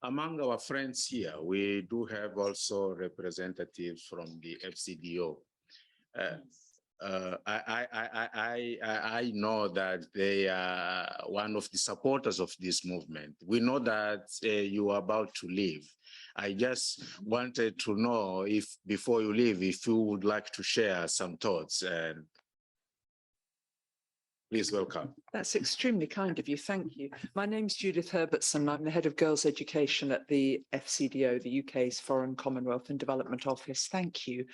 Among our friends here, we do have also representatives from the FCDO. I know that they are one of the supporters of this movement. We know that you are about to leave. I just wanted to know if, before you leave, if you would like to share some thoughts. And please welcome. That's extremely kind of you. Thank you. My name's Judith Herbertson. I'm the head of girls' education at the FCDO, the UK's Foreign Commonwealth and Development Office. Thank you.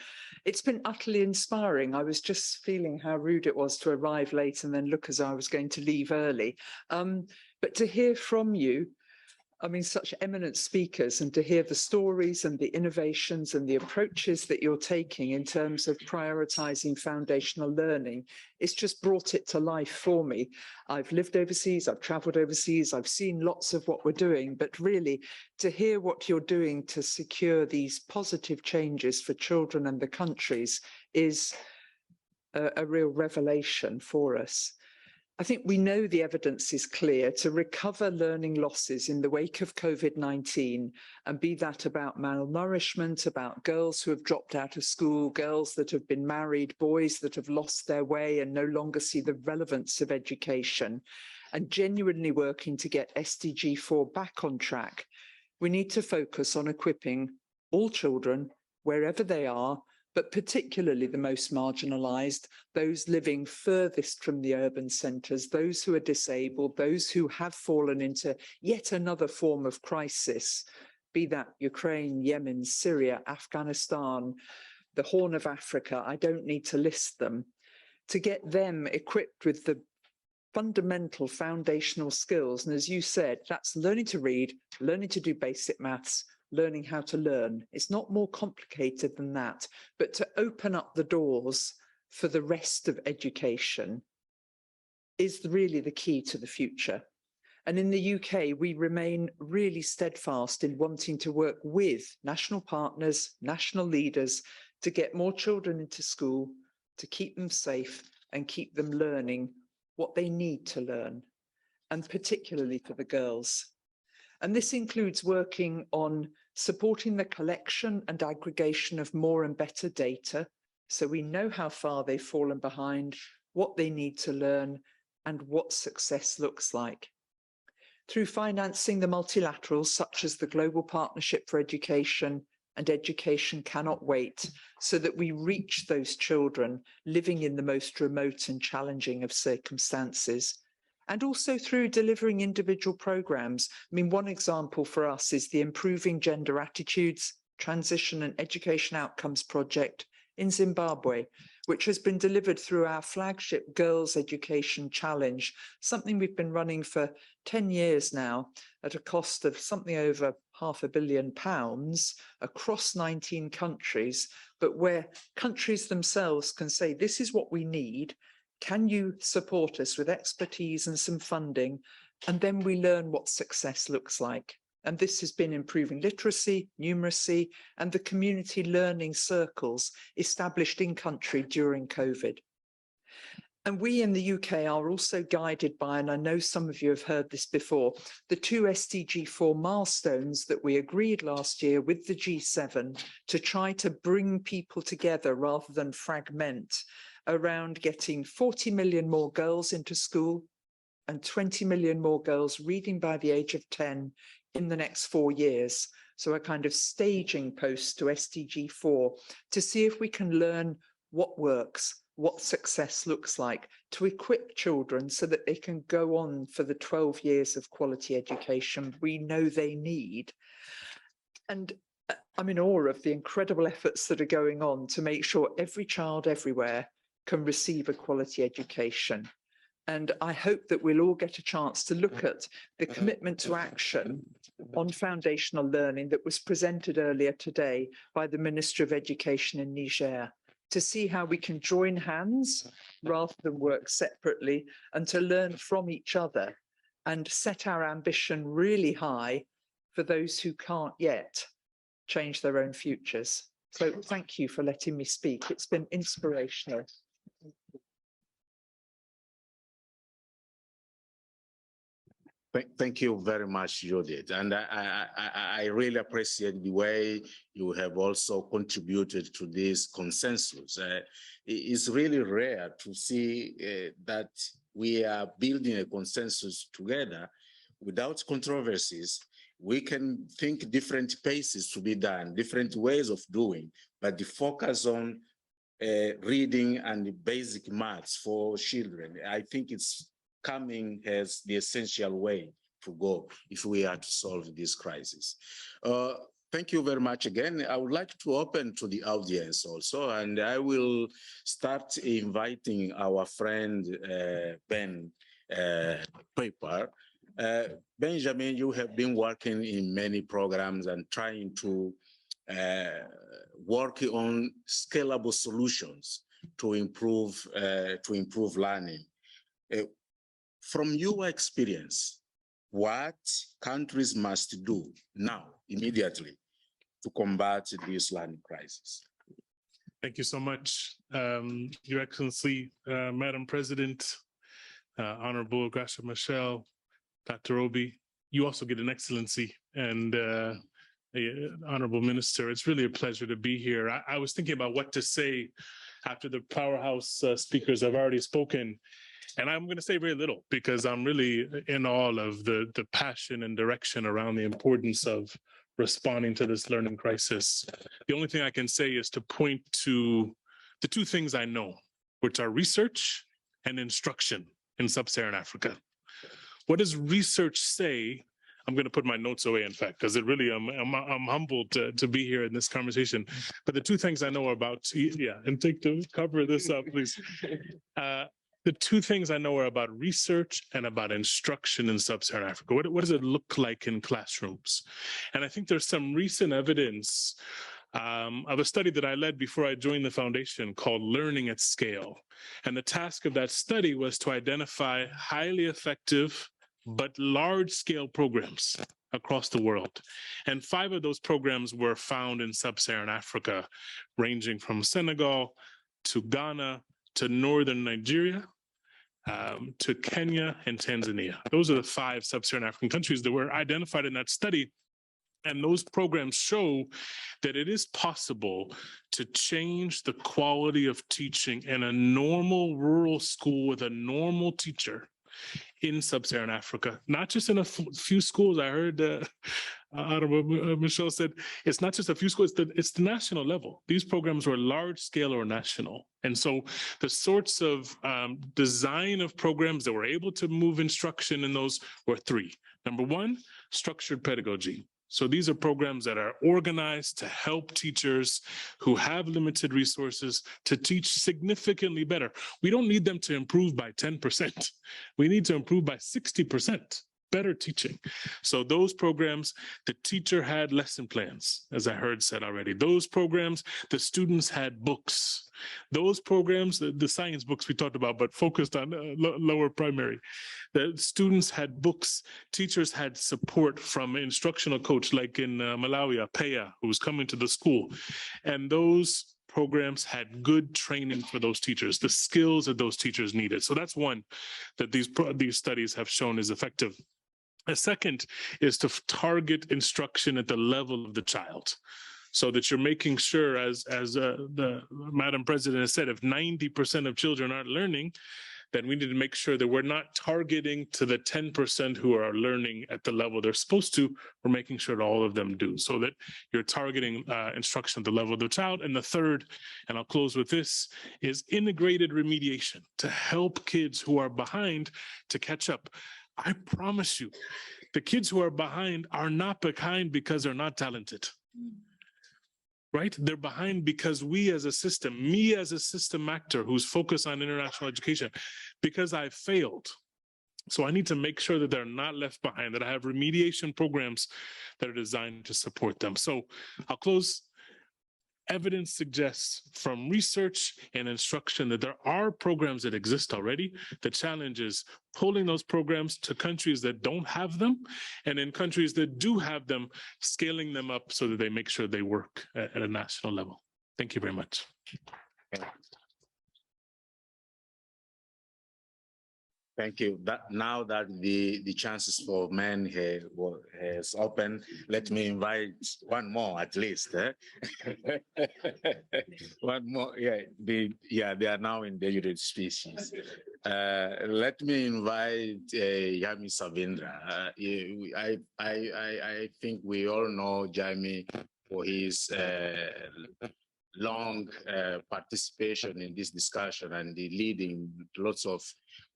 It's been utterly inspiring. I was just feeling how rude it was to arrive late and then look as I was going to leave early. But to hear from you, I mean, such eminent speakers, and to hear the stories and the innovations and the approaches that you're taking in terms of prioritizing foundational learning, it's just brought it to life for me. I've lived overseas, I've traveled overseas, I've seen lots of what we're doing, but really to hear what you're doing to secure these positive changes for children and the countries is a real revelation for us. I think we know the evidence is clear to recover learning losses in the wake of COVID-19, and be that about malnourishment, about girls who have dropped out of school, girls that have been married, boys that have lost their way and no longer see the relevance of education, and genuinely working to get SDG 4 back on track. We need to focus on equipping all children, wherever they are, but particularly the most marginalised, those living furthest from the urban centres, those who are disabled, those who have fallen into yet another form of crisis, be that Ukraine, Yemen, Syria, Afghanistan, the Horn of Africa. I don't need to list them. To get them equipped with the fundamental foundational skills. And as you said, that's learning to read, learning to do basic maths, learning how to learn. It's not more complicated than that, but to open up the doors for the rest of education is really the key to the future. And in the UK, we remain really steadfast in wanting to work with national partners, national leaders, to get more children into school, to keep them safe and keep them learning what they need to learn, and particularly for the girls. And this includes working on supporting the collection and aggregation of more and better data, so we know how far they've fallen behind, what they need to learn, and what success looks like. Through financing the multilaterals, such as the Global Partnership for Education and Education Cannot Wait, so that we reach those children living in the most remote and challenging of circumstances. And also through delivering individual programs. I mean, one example for us is the Improving Gender Attitudes, Transition and Education Outcomes project in Zimbabwe, which has been delivered through our flagship Girls Education Challenge, something we've been running for 10 years now at a cost of something over £500 million across 19 countries, but where countries themselves can say, this is what we need. Can you support us with expertise and some funding? And then we learn what success looks like. And this has been improving literacy, numeracy, and the community learning circles established in country during COVID. And we in the UK are also guided by, and I know some of you have heard this before, the 2 SDG 4 milestones that we agreed last year with the G7 to try to bring people together rather than fragment, around getting 40 million more girls into school and 20 million more girls reading by the age of 10 in the next 4 years. So a kind of staging post to SDG 4 to see if we can learn what works, what success looks like, to equip children so that they can go on for the 12 years of quality education we know they need. And I'm in awe of the incredible efforts that are going on to make sure every child everywhere can receive a quality education. And I hope that we'll all get a chance to look at the commitment to action on foundational learning that was presented earlier today by the Minister of Education in Niger, to see how we can join hands rather than work separately, and to learn from each other and set our ambition really high for those who can't yet change their own futures. So thank you for letting me speak. It's been inspirational. Thank you very much, Judith. And I really appreciate the way you have also contributed to this consensus. It's really rare to see that we are building a consensus together without controversies. We can think different paces to be done, different ways of doing, but the focus on reading and the basic maths for children, I think it's coming as the essential way to go if we are to solve this crisis. Thank you very much again. I would like to open to the audience also, and I will start inviting our friend Ben Paper Benjamin, you have been working in many programs and trying to work on scalable solutions to improve learning. From your experience, what countries must do now, immediately, to combat this learning crisis? Thank you so much, Your Excellency, Madam President, Honorable Gracia Michelle, Dr. Obi. You also get an excellency, and Honorable Minister. It's really a pleasure to be here. I was thinking about what to say after the powerhouse speakers have already spoken, and I'm going to say very little because I'm really in awe of the passion and direction around the importance of responding to this learning crisis. The only thing I can say is to point to the two things I know, which are research and instruction in sub-Saharan Africa. What does research say? I'm going to put my notes away, in fact, because it really, I'm humbled to be here in this conversation. But the two things I know about, and take the cover this up, please. The two things I know are about research and about instruction in sub-Saharan Africa. What does it look like in classrooms? And I think there's some recent evidence of a study that I led before I joined the foundation called Learning at Scale. And the task of that study was to identify highly effective but large-scale programs across the world. And 5 of those programs were found in sub-Saharan Africa, ranging from Senegal to Ghana to northern Nigeria, to Kenya and Tanzania. Those are the 5 sub-Saharan African countries that were identified in that study. And those programs show that it is possible to change the quality of teaching in a normal rural school with a normal teacher in sub-Saharan Africa, not just in a few schools. I heard Honorable Michelle said, it's not just a few schools, it's the national level. These programs were large scale or national. And so the sorts of design of programs that were able to move instruction in those were 3. Number 1, structured pedagogy. So these are programs that are organized to help teachers who have limited resources to teach significantly better. We don't need them to improve by 10%. We need to improve by 60%. Better teaching. So those programs, the teacher had lesson plans, as I heard said already. Those programs, the students had books. Those programs, the science books we talked about, but focused on lower primary. The students had books. Teachers had support from an instructional coach, like in Malawi, Peya, who was coming to the school. And those programs had good training for those teachers, the skills that those teachers needed. So that's one that these studies have shown is effective. A second is to target instruction at the level of the child, so that you're making sure, as the Madam President has said, if 90% of children aren't learning, then we need to make sure that we're not targeting to the 10% who are learning at the level they're supposed to. We're making sure that all of them do, so that you're targeting instruction at the level of the child. And the third, and I'll close with this, is integrated remediation to help kids who are behind to catch up. I promise you, the kids who are behind are not behind because they're not talented. Right? They're behind because we as a system, me as a system actor who's focused on international education, because I failed. So I need to make sure that they're not left behind, that I have remediation programs that are designed to support them. So I'll close. Evidence suggests from research and instruction that there are programs that exist already. The challenge is pulling those programs to countries that don't have them, and in countries that do have them, scaling them up so that they make sure they work at a national level. Thank you very much. Thank you. Now that the chances for men has opened, let me invite one more at least. One more, they are now endangered species. Let me invite Yami Savindra. I think we all know Yami for his long participation in this discussion and the leading lots of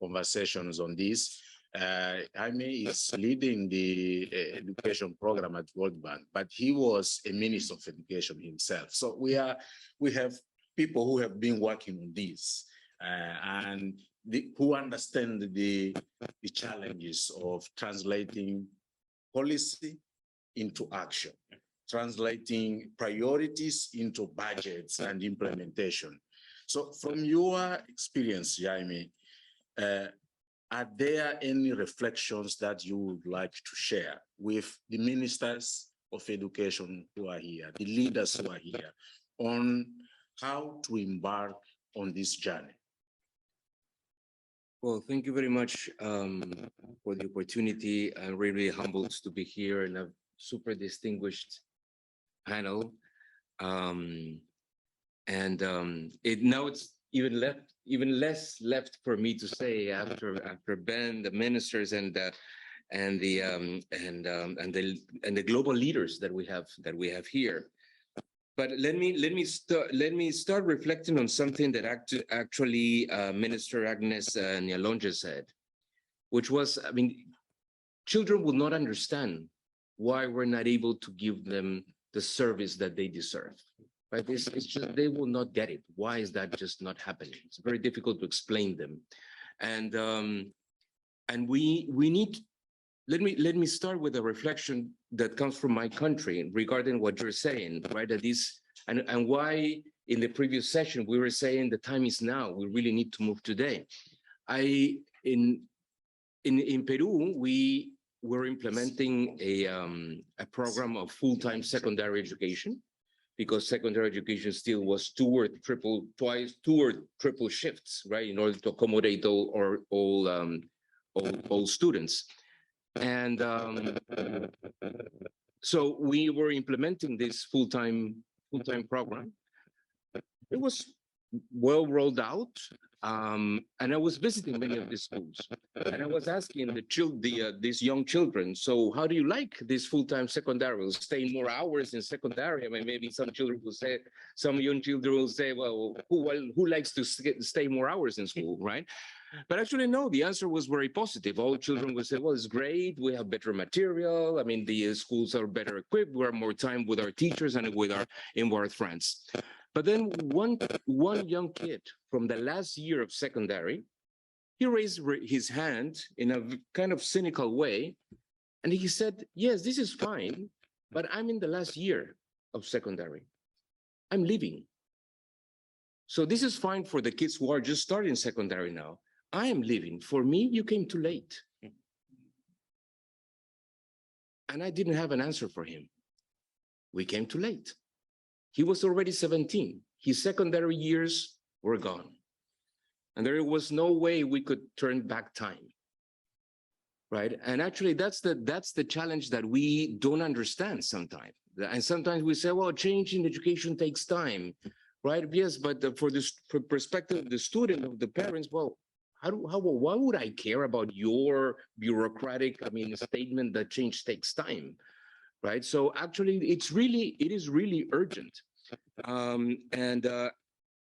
conversations on this. Jaime is leading the education program at World Bank, but he was a minister of education himself. So we have people who have been working on this, and who understand the challenges of translating policy into action, translating priorities into budgets and implementation. So from your experience, Jaime, are there any reflections that you would like to share with the ministers of education who are here, the leaders who are here, on how to embark on this journey? Well, thank you very much for the opportunity. I'm really humbled to be here in a super distinguished panel. Now it's even less left for me to say after Ben, the ministers, and the global leaders that we have here. But let me start reflecting on something that actually Minister Agnes Nyalonje said, which was, I mean, children will not understand why we're not able to give them the service that they deserve. Right? It's just, they will not get it. Why is that just not happening? It's very difficult to explain them. And we need, let me start with a reflection that comes from my country regarding what you're saying, right? That is, and why in the previous session we were saying the time is now. We really need to move today. In Peru, we were implementing a program of full-time secondary education, because secondary education still was two or triple shifts, right, in order to accommodate all students. And so we were implementing this full-time program. It was well rolled out, and I was visiting many of these schools, and I was asking these young children, so how do you like this full-time secondary? Will stay more hours in secondary? I mean, maybe some young children will say, well, who likes to stay more hours in school, right? But actually, no, the answer was very positive. All children would say, well, it's great. We have better material. I mean, the schools are better equipped. We have more time with our teachers and with our friends. But then one young kid from the last year of secondary, he raised his hand in a kind of cynical way. And he said, yes, this is fine, but I'm in the last year of secondary. I'm leaving. So this is fine for the kids who are just starting secondary now. I am leaving. For me, you came too late. And I didn't have an answer for him. We came too late. He was already 17. His secondary years were gone. And there was no way we could turn back time. Right? And actually, that's the challenge that we don't understand sometimes. And sometimes we say, well, change in education takes time. Right? Yes, but for perspective of the student, of the parents, well, why would I care about your bureaucratic, statement that change takes time, right? So actually, it is really urgent, and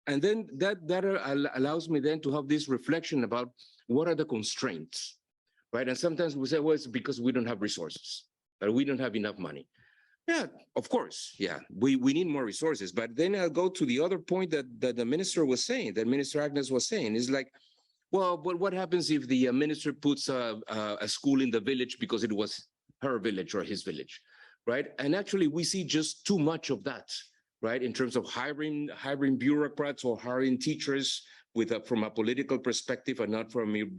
then that allows me then to have this reflection about what are the constraints, right? And sometimes we say, well, it's because we don't have resources, or we don't have enough money. Yeah, of course, yeah, we need more resources. But then I'll go to the other point that the minister was saying, that Minister Agnes was saying, is like, well, but what happens if the minister puts a school in the village because it was her village or his village, right? And actually, we see just too much of that, right? In terms of hiring bureaucrats or hiring teachers from a political perspective and not from in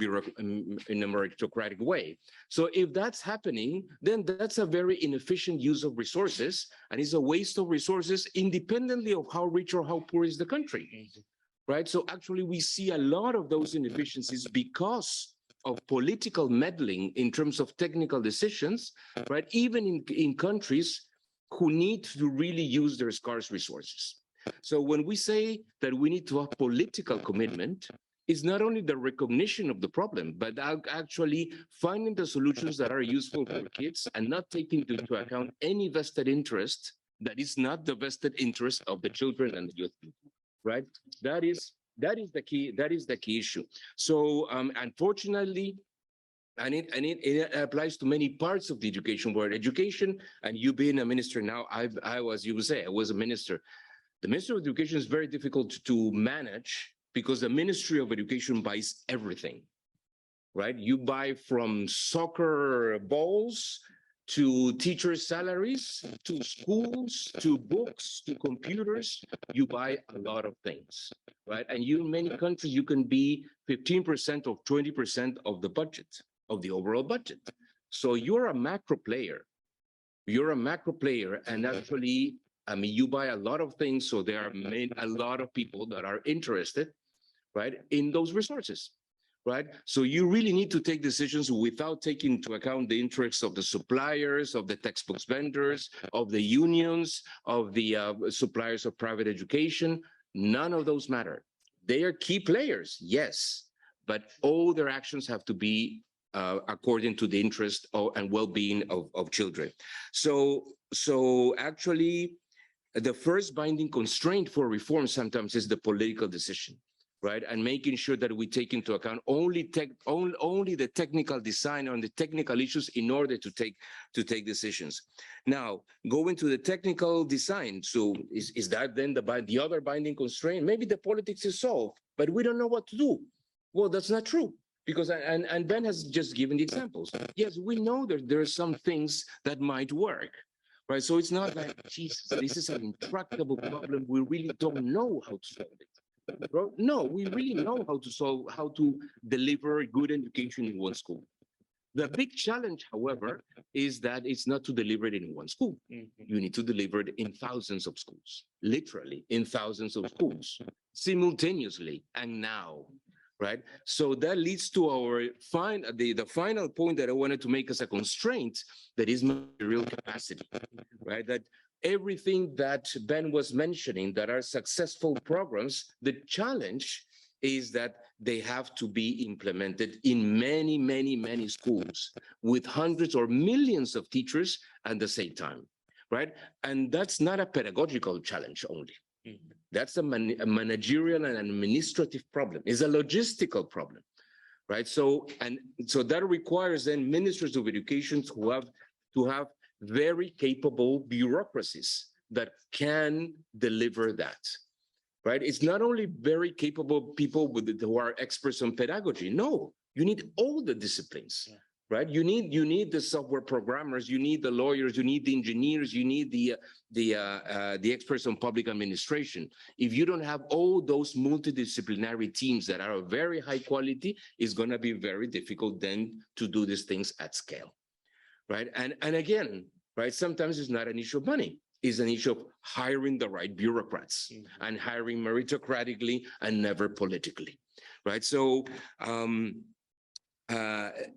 a meritocratic way. So if that's happening, then that's a very inefficient use of resources, and it's a waste of resources independently of how rich or how poor is the country. Right? So actually, we see a lot of those inefficiencies because of political meddling in terms of technical decisions, right? Even in countries who need to really use their scarce resources. So when we say that we need to have political commitment, it's not only the recognition of the problem, but actually finding the solutions that are useful for kids and not taking into account any vested interest that is not the vested interest of the children and the youth. Right? That is the key issue. So unfortunately, and it applies to many parts of the education world. Education, and you being a minister now, I was a minister. The Minister of Education is very difficult to manage because the Ministry of Education buys everything, right? You buy from soccer balls to teacher salaries, to schools, to books, to computers. You buy a lot of things, right? And in many countries, you can be 15% or 20% of the budget, of the overall budget. So you're a macro player. You're a macro player, and actually, I mean, you buy a lot of things, so there are a lot of people that are interested, right, in those resources, right? So you really need to take decisions without taking into account the interests of the suppliers, of the textbooks vendors, of the unions, of the suppliers of private education. None of those matter. They are key players, yes, but all their actions have to be according to the interest and well-being of children. So actually, the first binding constraint for reform sometimes is the political decision, right? And making sure that we take into account only the technical design on the technical issues in order to take decisions. Now, going to the technical design. So is that then the other binding constraint? Maybe the politics is solved, but we don't know what to do. Well, that's not true. Because, and Ben has just given the examples. Yes, we know that there are some things that might work, right? So it's not like, Jesus, this is an intractable problem. We really don't know how to solve it. No, we really know how to deliver good education in one school. The big challenge, however, is that it's not to deliver it in one school. You need to deliver it in thousands of schools, literally in thousands of schools, simultaneously and now. Right. So that leads to our the final point that I wanted to make as a constraint, that is material capacity, right? That everything that Ben was mentioning that are successful programs, the challenge is that they have to be implemented in many, many, many schools with hundreds or millions of teachers at the same time, right? And that's not a pedagogical challenge only. That's a managerial and administrative problem. It's a logistical problem, right? So that requires then ministers of education to have very capable bureaucracies that can deliver that, right? It's not only very capable people who are experts on pedagogy. No, you need all the disciplines. Yeah. Right? You need the software programmers, you need the lawyers, you need the engineers, you need the experts on public administration. If you don't have all those multidisciplinary teams that are of very high quality, it's going to be very difficult then to do these things at scale, right? And again, right? Sometimes it's not an issue of money. It's an issue of hiring the right bureaucrats and hiring meritocratically and never politically, right? So.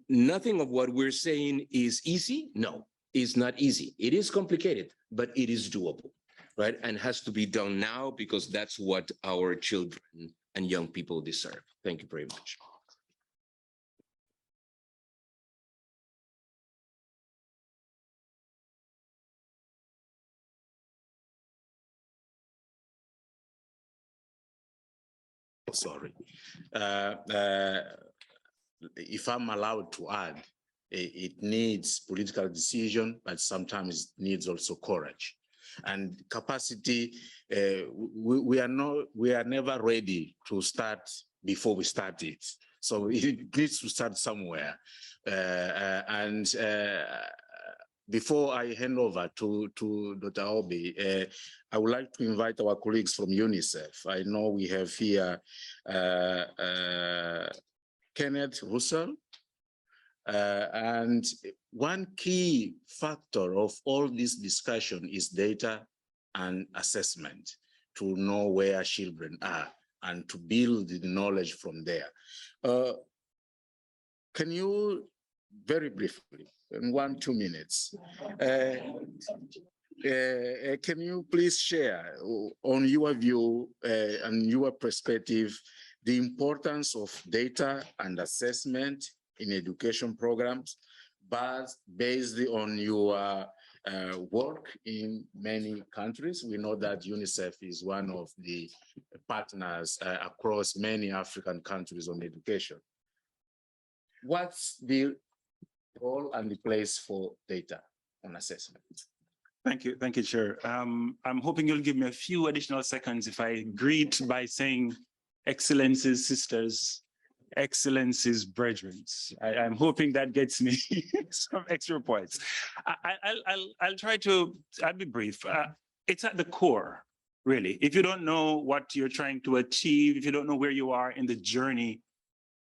Nothing of what we're saying is easy. No, it's not easy. It is complicated, but it is doable, right? And has to be done now because that's what our children and young people deserve. Thank you very much. Sorry. If I'm allowed to add, it needs political decision, but sometimes it needs also courage and capacity. We are never ready to start before we start it. So it needs to start somewhere. Before I hand over to Dr. Obi, I would like to invite our colleagues from UNICEF. I know we have here Kenneth Russell, and one key factor of all this discussion is data and assessment, to know where children are and to build the knowledge from there. Can you very briefly, in 1-2 minutes, can you please share on your view and your perspective the importance of data and assessment in education programs, but based on your work in many countries? We know that UNICEF is one of the partners across many African countries on education. What's the role and the place for data on assessment? Thank you, Chair. I'm hoping you'll give me a few additional seconds if I greet by saying Excellencies, sisters, Excellencies, brethren. I'm hoping that gets me some extra points. I'll try to, I'll be brief. It's at the core, really. If you don't know what you're trying to achieve, if you don't know where you are in the journey,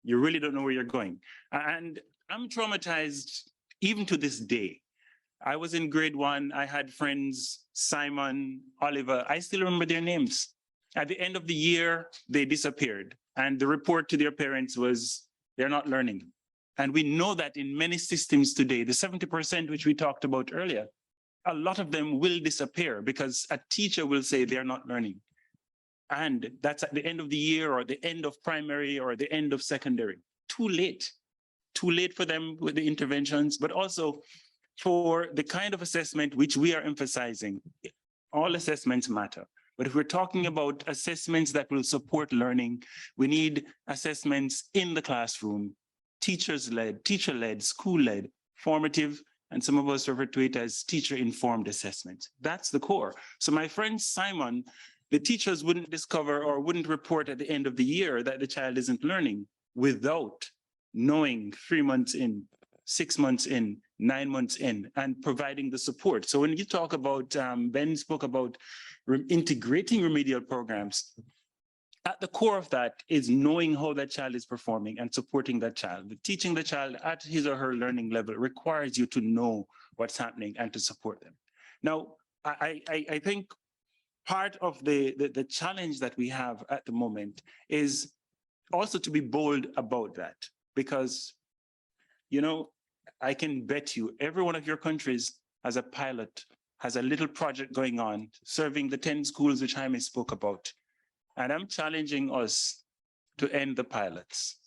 you really don't know where you're going. And I'm traumatized even to this day. I was in grade 1, I had friends, Simon, Oliver, I still remember their names. At the end of the year, they disappeared. And the report to their parents was, they're not learning. And we know that in many systems today, the 70% which we talked about earlier, a lot of them will disappear because a teacher will say they're not learning. And that's at the end of the year or the end of primary or the end of secondary. Too late for them with the interventions, but also for the kind of assessment which we are emphasizing. All assessments matter. But if we're talking about assessments that will support learning, we need assessments in the classroom, teachers-led, teacher-led, school-led, formative, and some of us refer to it as teacher-informed assessment. That's the core. So my friend Simon, the teachers wouldn't discover or wouldn't report at the end of the year that the child isn't learning without knowing 3 months in, 6 months in, 9 months in, and providing the support. So when you talk about, Ben spoke about integrating remedial programs, at the core of that is knowing how that child is performing and supporting that child. Teaching the child at his or her learning level requires you to know what's happening and to support them. Now, I think part of the challenge that we have at the moment is also to be bold about that, because, you know, I can bet you every one of your countries has a pilot, has a little project going on, serving the 10 schools which Jaime spoke about. And I'm challenging us to end the pilots,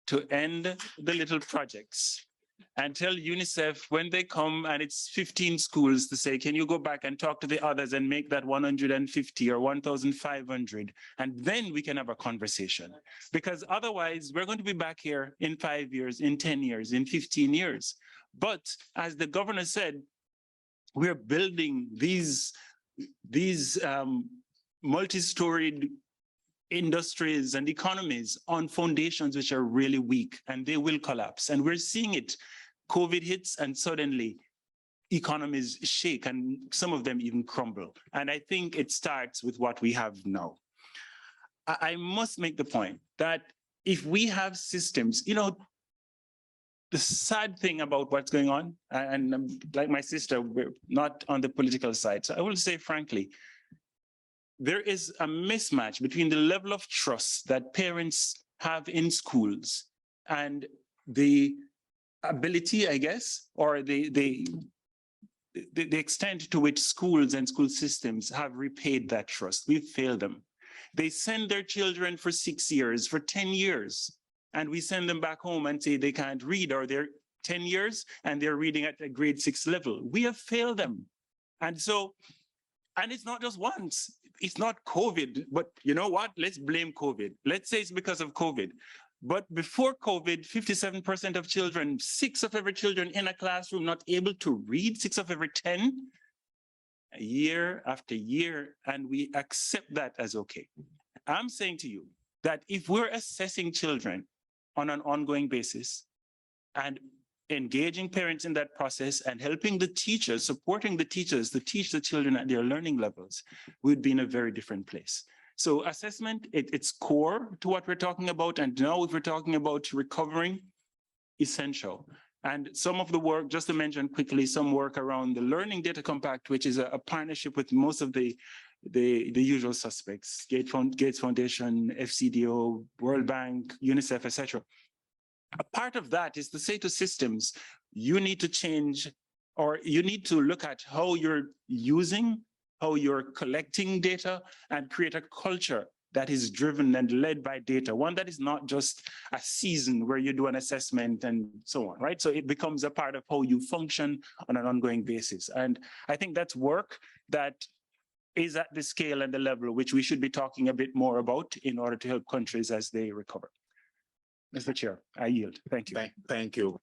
to end the little projects, and tell UNICEF when they come and it's 15 schools to say, can you go back and talk to the others and make that 150 or 1,500? And then we can have a conversation. Because otherwise we're going to be back here in 5 years, in 10 years, in 15 years. But as the governor said, we're building these multi-storied industries and economies on foundations which are really weak, and they will collapse. And we're seeing it. COVID hits and suddenly economies shake and some of them even crumble. And I think it starts with what we have now. I must make the point that if we have systems, you know, the sad thing about what's going on, and like my sister, we're not on the political side. So I will say frankly, there is a mismatch between the level of trust that parents have in schools and the ability, I guess, or the extent to which schools and school systems have repaid that trust. We've failed them. They send their children for 6 years, for 10 years, and we send them back home and say they can't read, or they're 10 years and they're reading at a grade 6 level. We have failed them. And so, and it's not just once. It's not COVID, but you know what? Let's blame COVID. Let's say it's because of COVID. But before COVID, 57% of children, 6 of every children in a classroom not able to read, 6 of every 10, year after year, and we accept that as okay. I'm saying to you that if we're assessing children on an ongoing basis and engaging parents in that process and helping the teachers, supporting the teachers to teach the children at their learning levels, we'd be in a very different place. So assessment, it's core to what we're talking about. And now if we're talking about recovering, essential. And some of the work, just to mention quickly, some work around the Learning Data Compact, which is a partnership with most of the usual suspects, Gates Foundation, FCDO, World Bank, UNICEF, etc. A part of that is to say to systems, you need to change, or you need to look at how you're using, how you're collecting data, and create a culture that is driven and led by data, one that is not just a season where you do an assessment and so on, right? So it becomes a part of how you function on an ongoing basis. And I think that's work that is at the scale and the level which we should be talking a bit more about in order to help countries as they recover. Mr. Chair, I yield. Thank you. Thank you.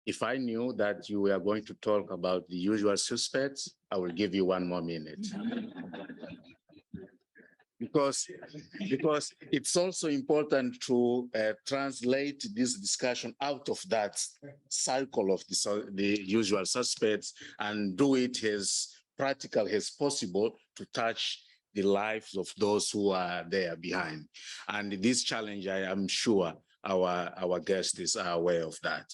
If I knew that you were going to talk about the usual suspects, I will give you 1 more minute. Because it's also important to translate this discussion out of that cycle of the usual suspects and do it as practical as possible to touch the lives of those who are there behind. And this challenge, I am sure our guest is aware of that.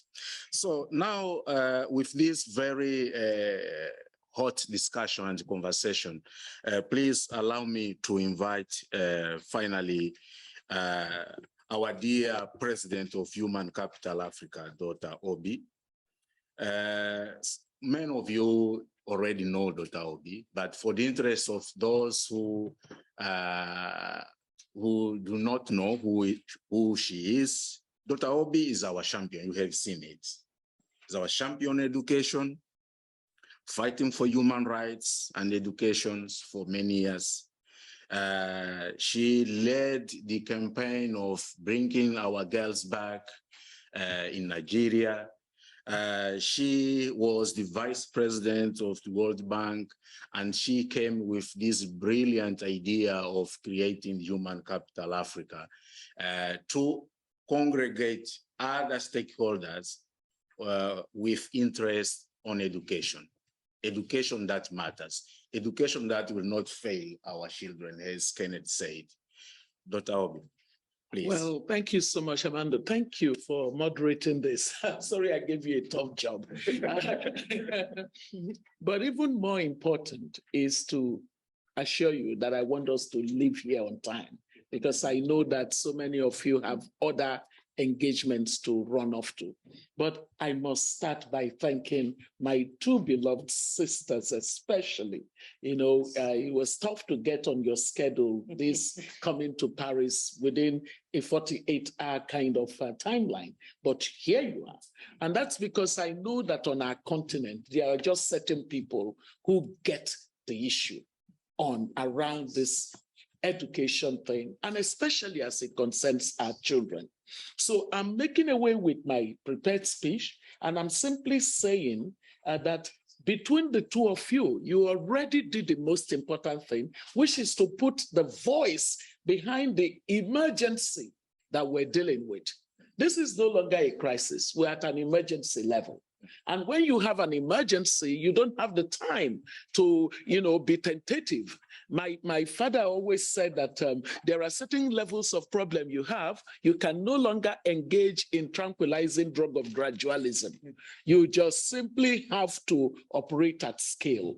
So now with this very hot discussion and conversation, please allow me to invite finally our dear President of Human Capital Africa, Dr. Obi. Many of you already know Dr. Obi, but for the interest of those who do not know who she is, Dr. Obi is our champion. You have seen it. She's our champion in education, fighting for human rights and education for many years. She led the campaign of bringing our girls back in Nigeria. She was the vice president of the World Bank, and she came with this brilliant idea of creating Human Capital Africa to congregate other stakeholders with interest on education. Education that matters, education that will not fail our children, as Kenneth said. Dr. Obi, please. Well, thank you so much, Amanda. Thank you for moderating this. Sorry, I gave you a tough job. But even more important is to assure you that I want us to leave here on time, because I know that so many of you have other engagements to run off to. But I must start by thanking my two beloved sisters, especially. You know, it was tough to get on your schedule, this coming to Paris within a 48-hour kind of timeline. But here you are. And that's because I know that on our continent, there are just certain people who get the issue around this education thing, and especially as it concerns our children. So I'm making away with my prepared speech, and I'm simply saying that between the two of you, you already did the most important thing, which is to put the voice behind the emergency that we're dealing with. This is no longer a crisis. We're at an emergency level. And when you have an emergency, you don't have the time to, be tentative. My father always said that there are certain levels of problem you have. You can no longer engage in tranquilizing drug of gradualism. You just simply have to operate at scale.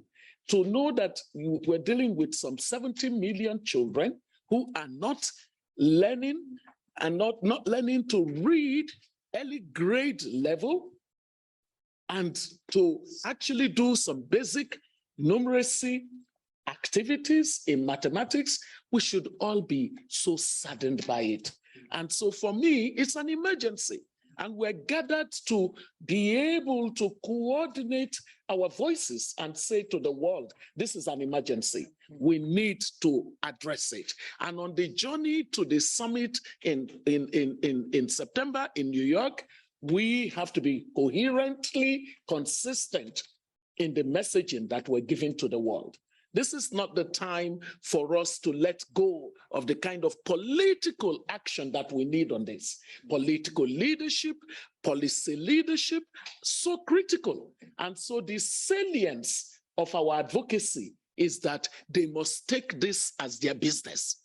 To know that we're dealing with some 70 million children who are not learning and not learning to read early grade level, and to actually do some basic numeracy activities in mathematics, we should all be so saddened by it. And so for me, it's an emergency. And we're gathered to be able to coordinate our voices and say to the world, this is an emergency. We need to address it. And on the journey to the summit in September in New York, we have to be coherently consistent in the messaging that we're giving to the world. This is not the time for us to let go of the kind of political action that we need on this. Political leadership, policy leadership, so critical. And so the salience of our advocacy is that they must take this as their business.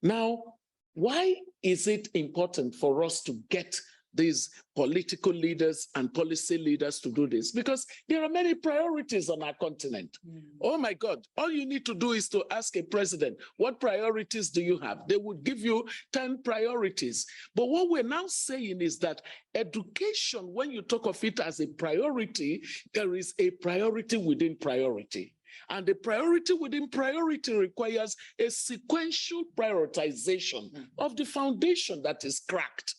Now, why is it important for us to get these political leaders and policy leaders to do this? Because there are many priorities on our continent. Oh my God, all you need to do is to ask a president, what priorities do you have? They would give you 10 priorities. But what we're now saying is that education, when you talk of it as a priority, there is a priority within priority. And the priority within priority requires a sequential prioritization of the foundation that is cracked.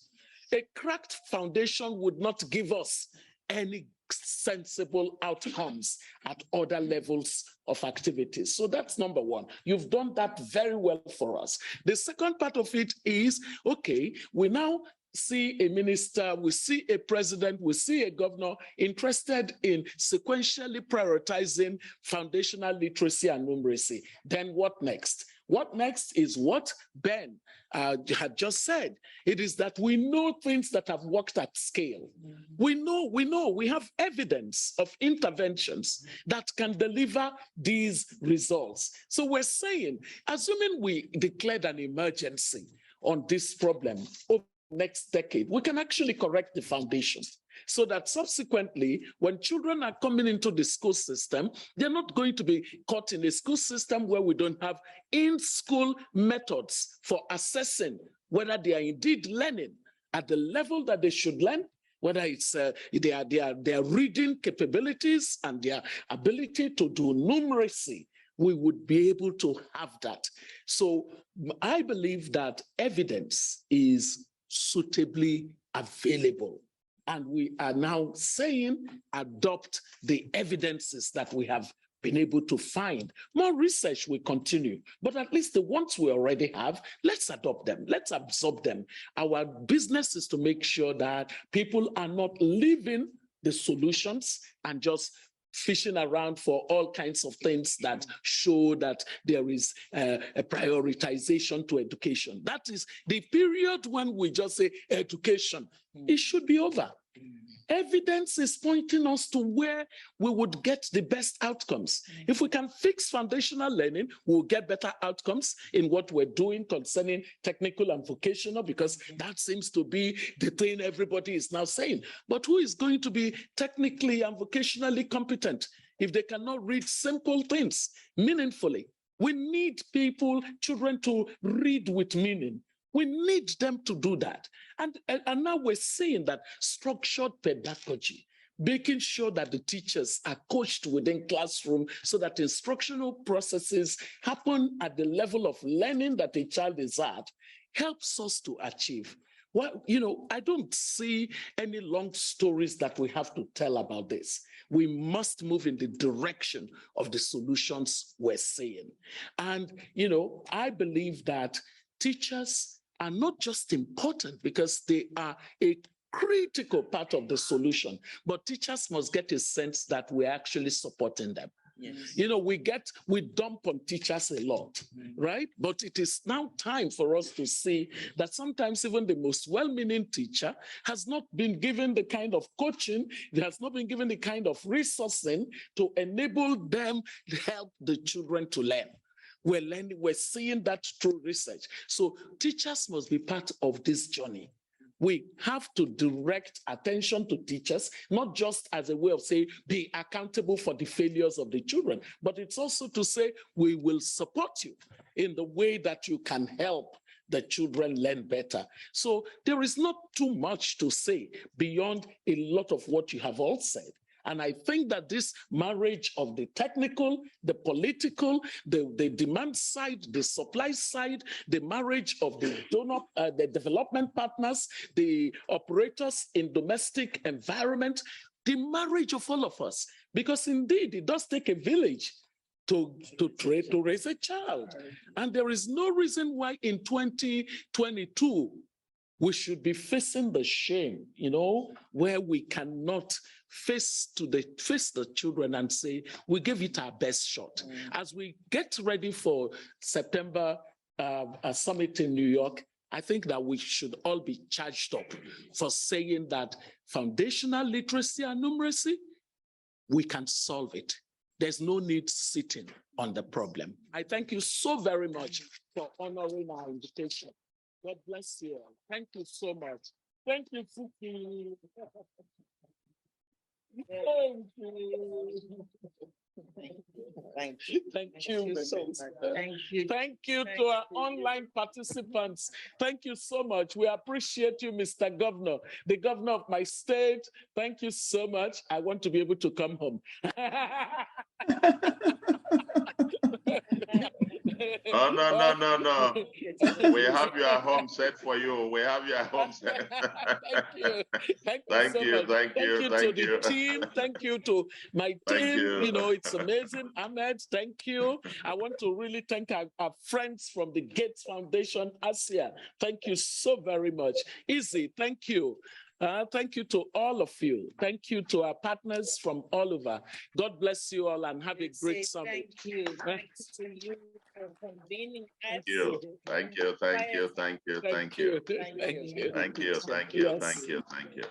A cracked foundation would not give us any sensible outcomes at other levels of activities. So that's number one. You've done that very well for us. The second part of it is, okay, we now see a minister, we see a president, we see a governor interested in sequentially prioritizing foundational literacy and numeracy. Then what next? What next is what Ben had just said. It is that we know things that have worked at scale. We have evidence of interventions that can deliver these results. So we're saying, assuming we declared an emergency on this problem over the next decade, we can actually correct the foundation so that subsequently, when children are coming into the school system, they're not going to be caught in a school system where we don't have in-school methods for assessing whether they are indeed learning at the level that they should learn, whether it's their reading capabilities and their ability to do numeracy. We would be able to have that. So I believe that evidence is suitably available. And we are now saying, adopt the evidences that we have been able to find. More research will continue, but at least the ones we already have, let's adopt them, let's absorb them. Our business is to make sure that people are not leaving the solutions and just fishing around for all kinds of things that show that there is a prioritization to education. That is the period when we just say education. It should be over. Evidence is pointing us to where we would get the best outcomes. If we can fix foundational learning, we'll get better outcomes in what we're doing concerning technical and vocational, because that seems to be the thing everybody is now saying. But who is going to be technically and vocationally competent if they cannot read simple things meaningfully? We need children to read with meaning. We need them to do that. And now we're seeing that structured pedagogy, making sure that the teachers are coached within classroom so that instructional processes happen at the level of learning that a child is at, helps us to achieve. Well, I don't see any long stories that we have to tell about this. We must move in the direction of the solutions we're seeing. And, I believe that teachers are not just important because they are a critical part of the solution, but teachers must get a sense that we're actually supporting them. Yes. We dump on teachers a lot, right? But it is now time for us to see that sometimes even the most well-meaning teacher has not been given the kind of coaching, has not been given the kind of resourcing to enable them to help the children to learn. We're seeing that through research. So teachers must be part of this journey. We have to direct attention to teachers, not just as a way of saying, be accountable for the failures of the children, but it's also to say, we will support you in the way that you can help the children learn better. So there is not too much to say beyond a lot of what you have all said. And I think that this marriage of the technical, the political, the demand side, the supply side, the marriage of the donor, the development partners, the operators in domestic environment, the marriage of all of us, because indeed it does take a village to raise a child. And there is no reason why in 2022, we should be facing the shame, where we cannot face the children and say, we give it our best shot. As we get ready for September summit in New York, I think that we should all be charged up for saying that foundational literacy and numeracy, we can solve it. There's no need sitting on the problem. I thank you so very much for honoring our invitation. God bless you all. Thank you so much. Thank you, Fuki. Thank you. Thank you. Thank you so much. Thank you. Thank you to our online participants. Thank you so much. We appreciate you, Mr. Governor, the governor of my state. Thank you so much. I want to be able to come home. Oh, no. We have your home set for you. We have your home set. Thank you. Thank you Thank so you, much. thank you, to thank the you. team. Thank you to my Thank team. you. You know, it's amazing. Ahmed, thank you. I want to really thank our friends from the Gates Foundation, Asia. Thank you so very much. Easy, thank you. Thank you to all of you. Thank you to our partners from all over. God bless you all and have a great summer. Thank you. Thanks to you for convening us. Thank you, thank you, thank you, thank you, thank you. Thank you. Thank you, thank you, Yes. thank you, thank you.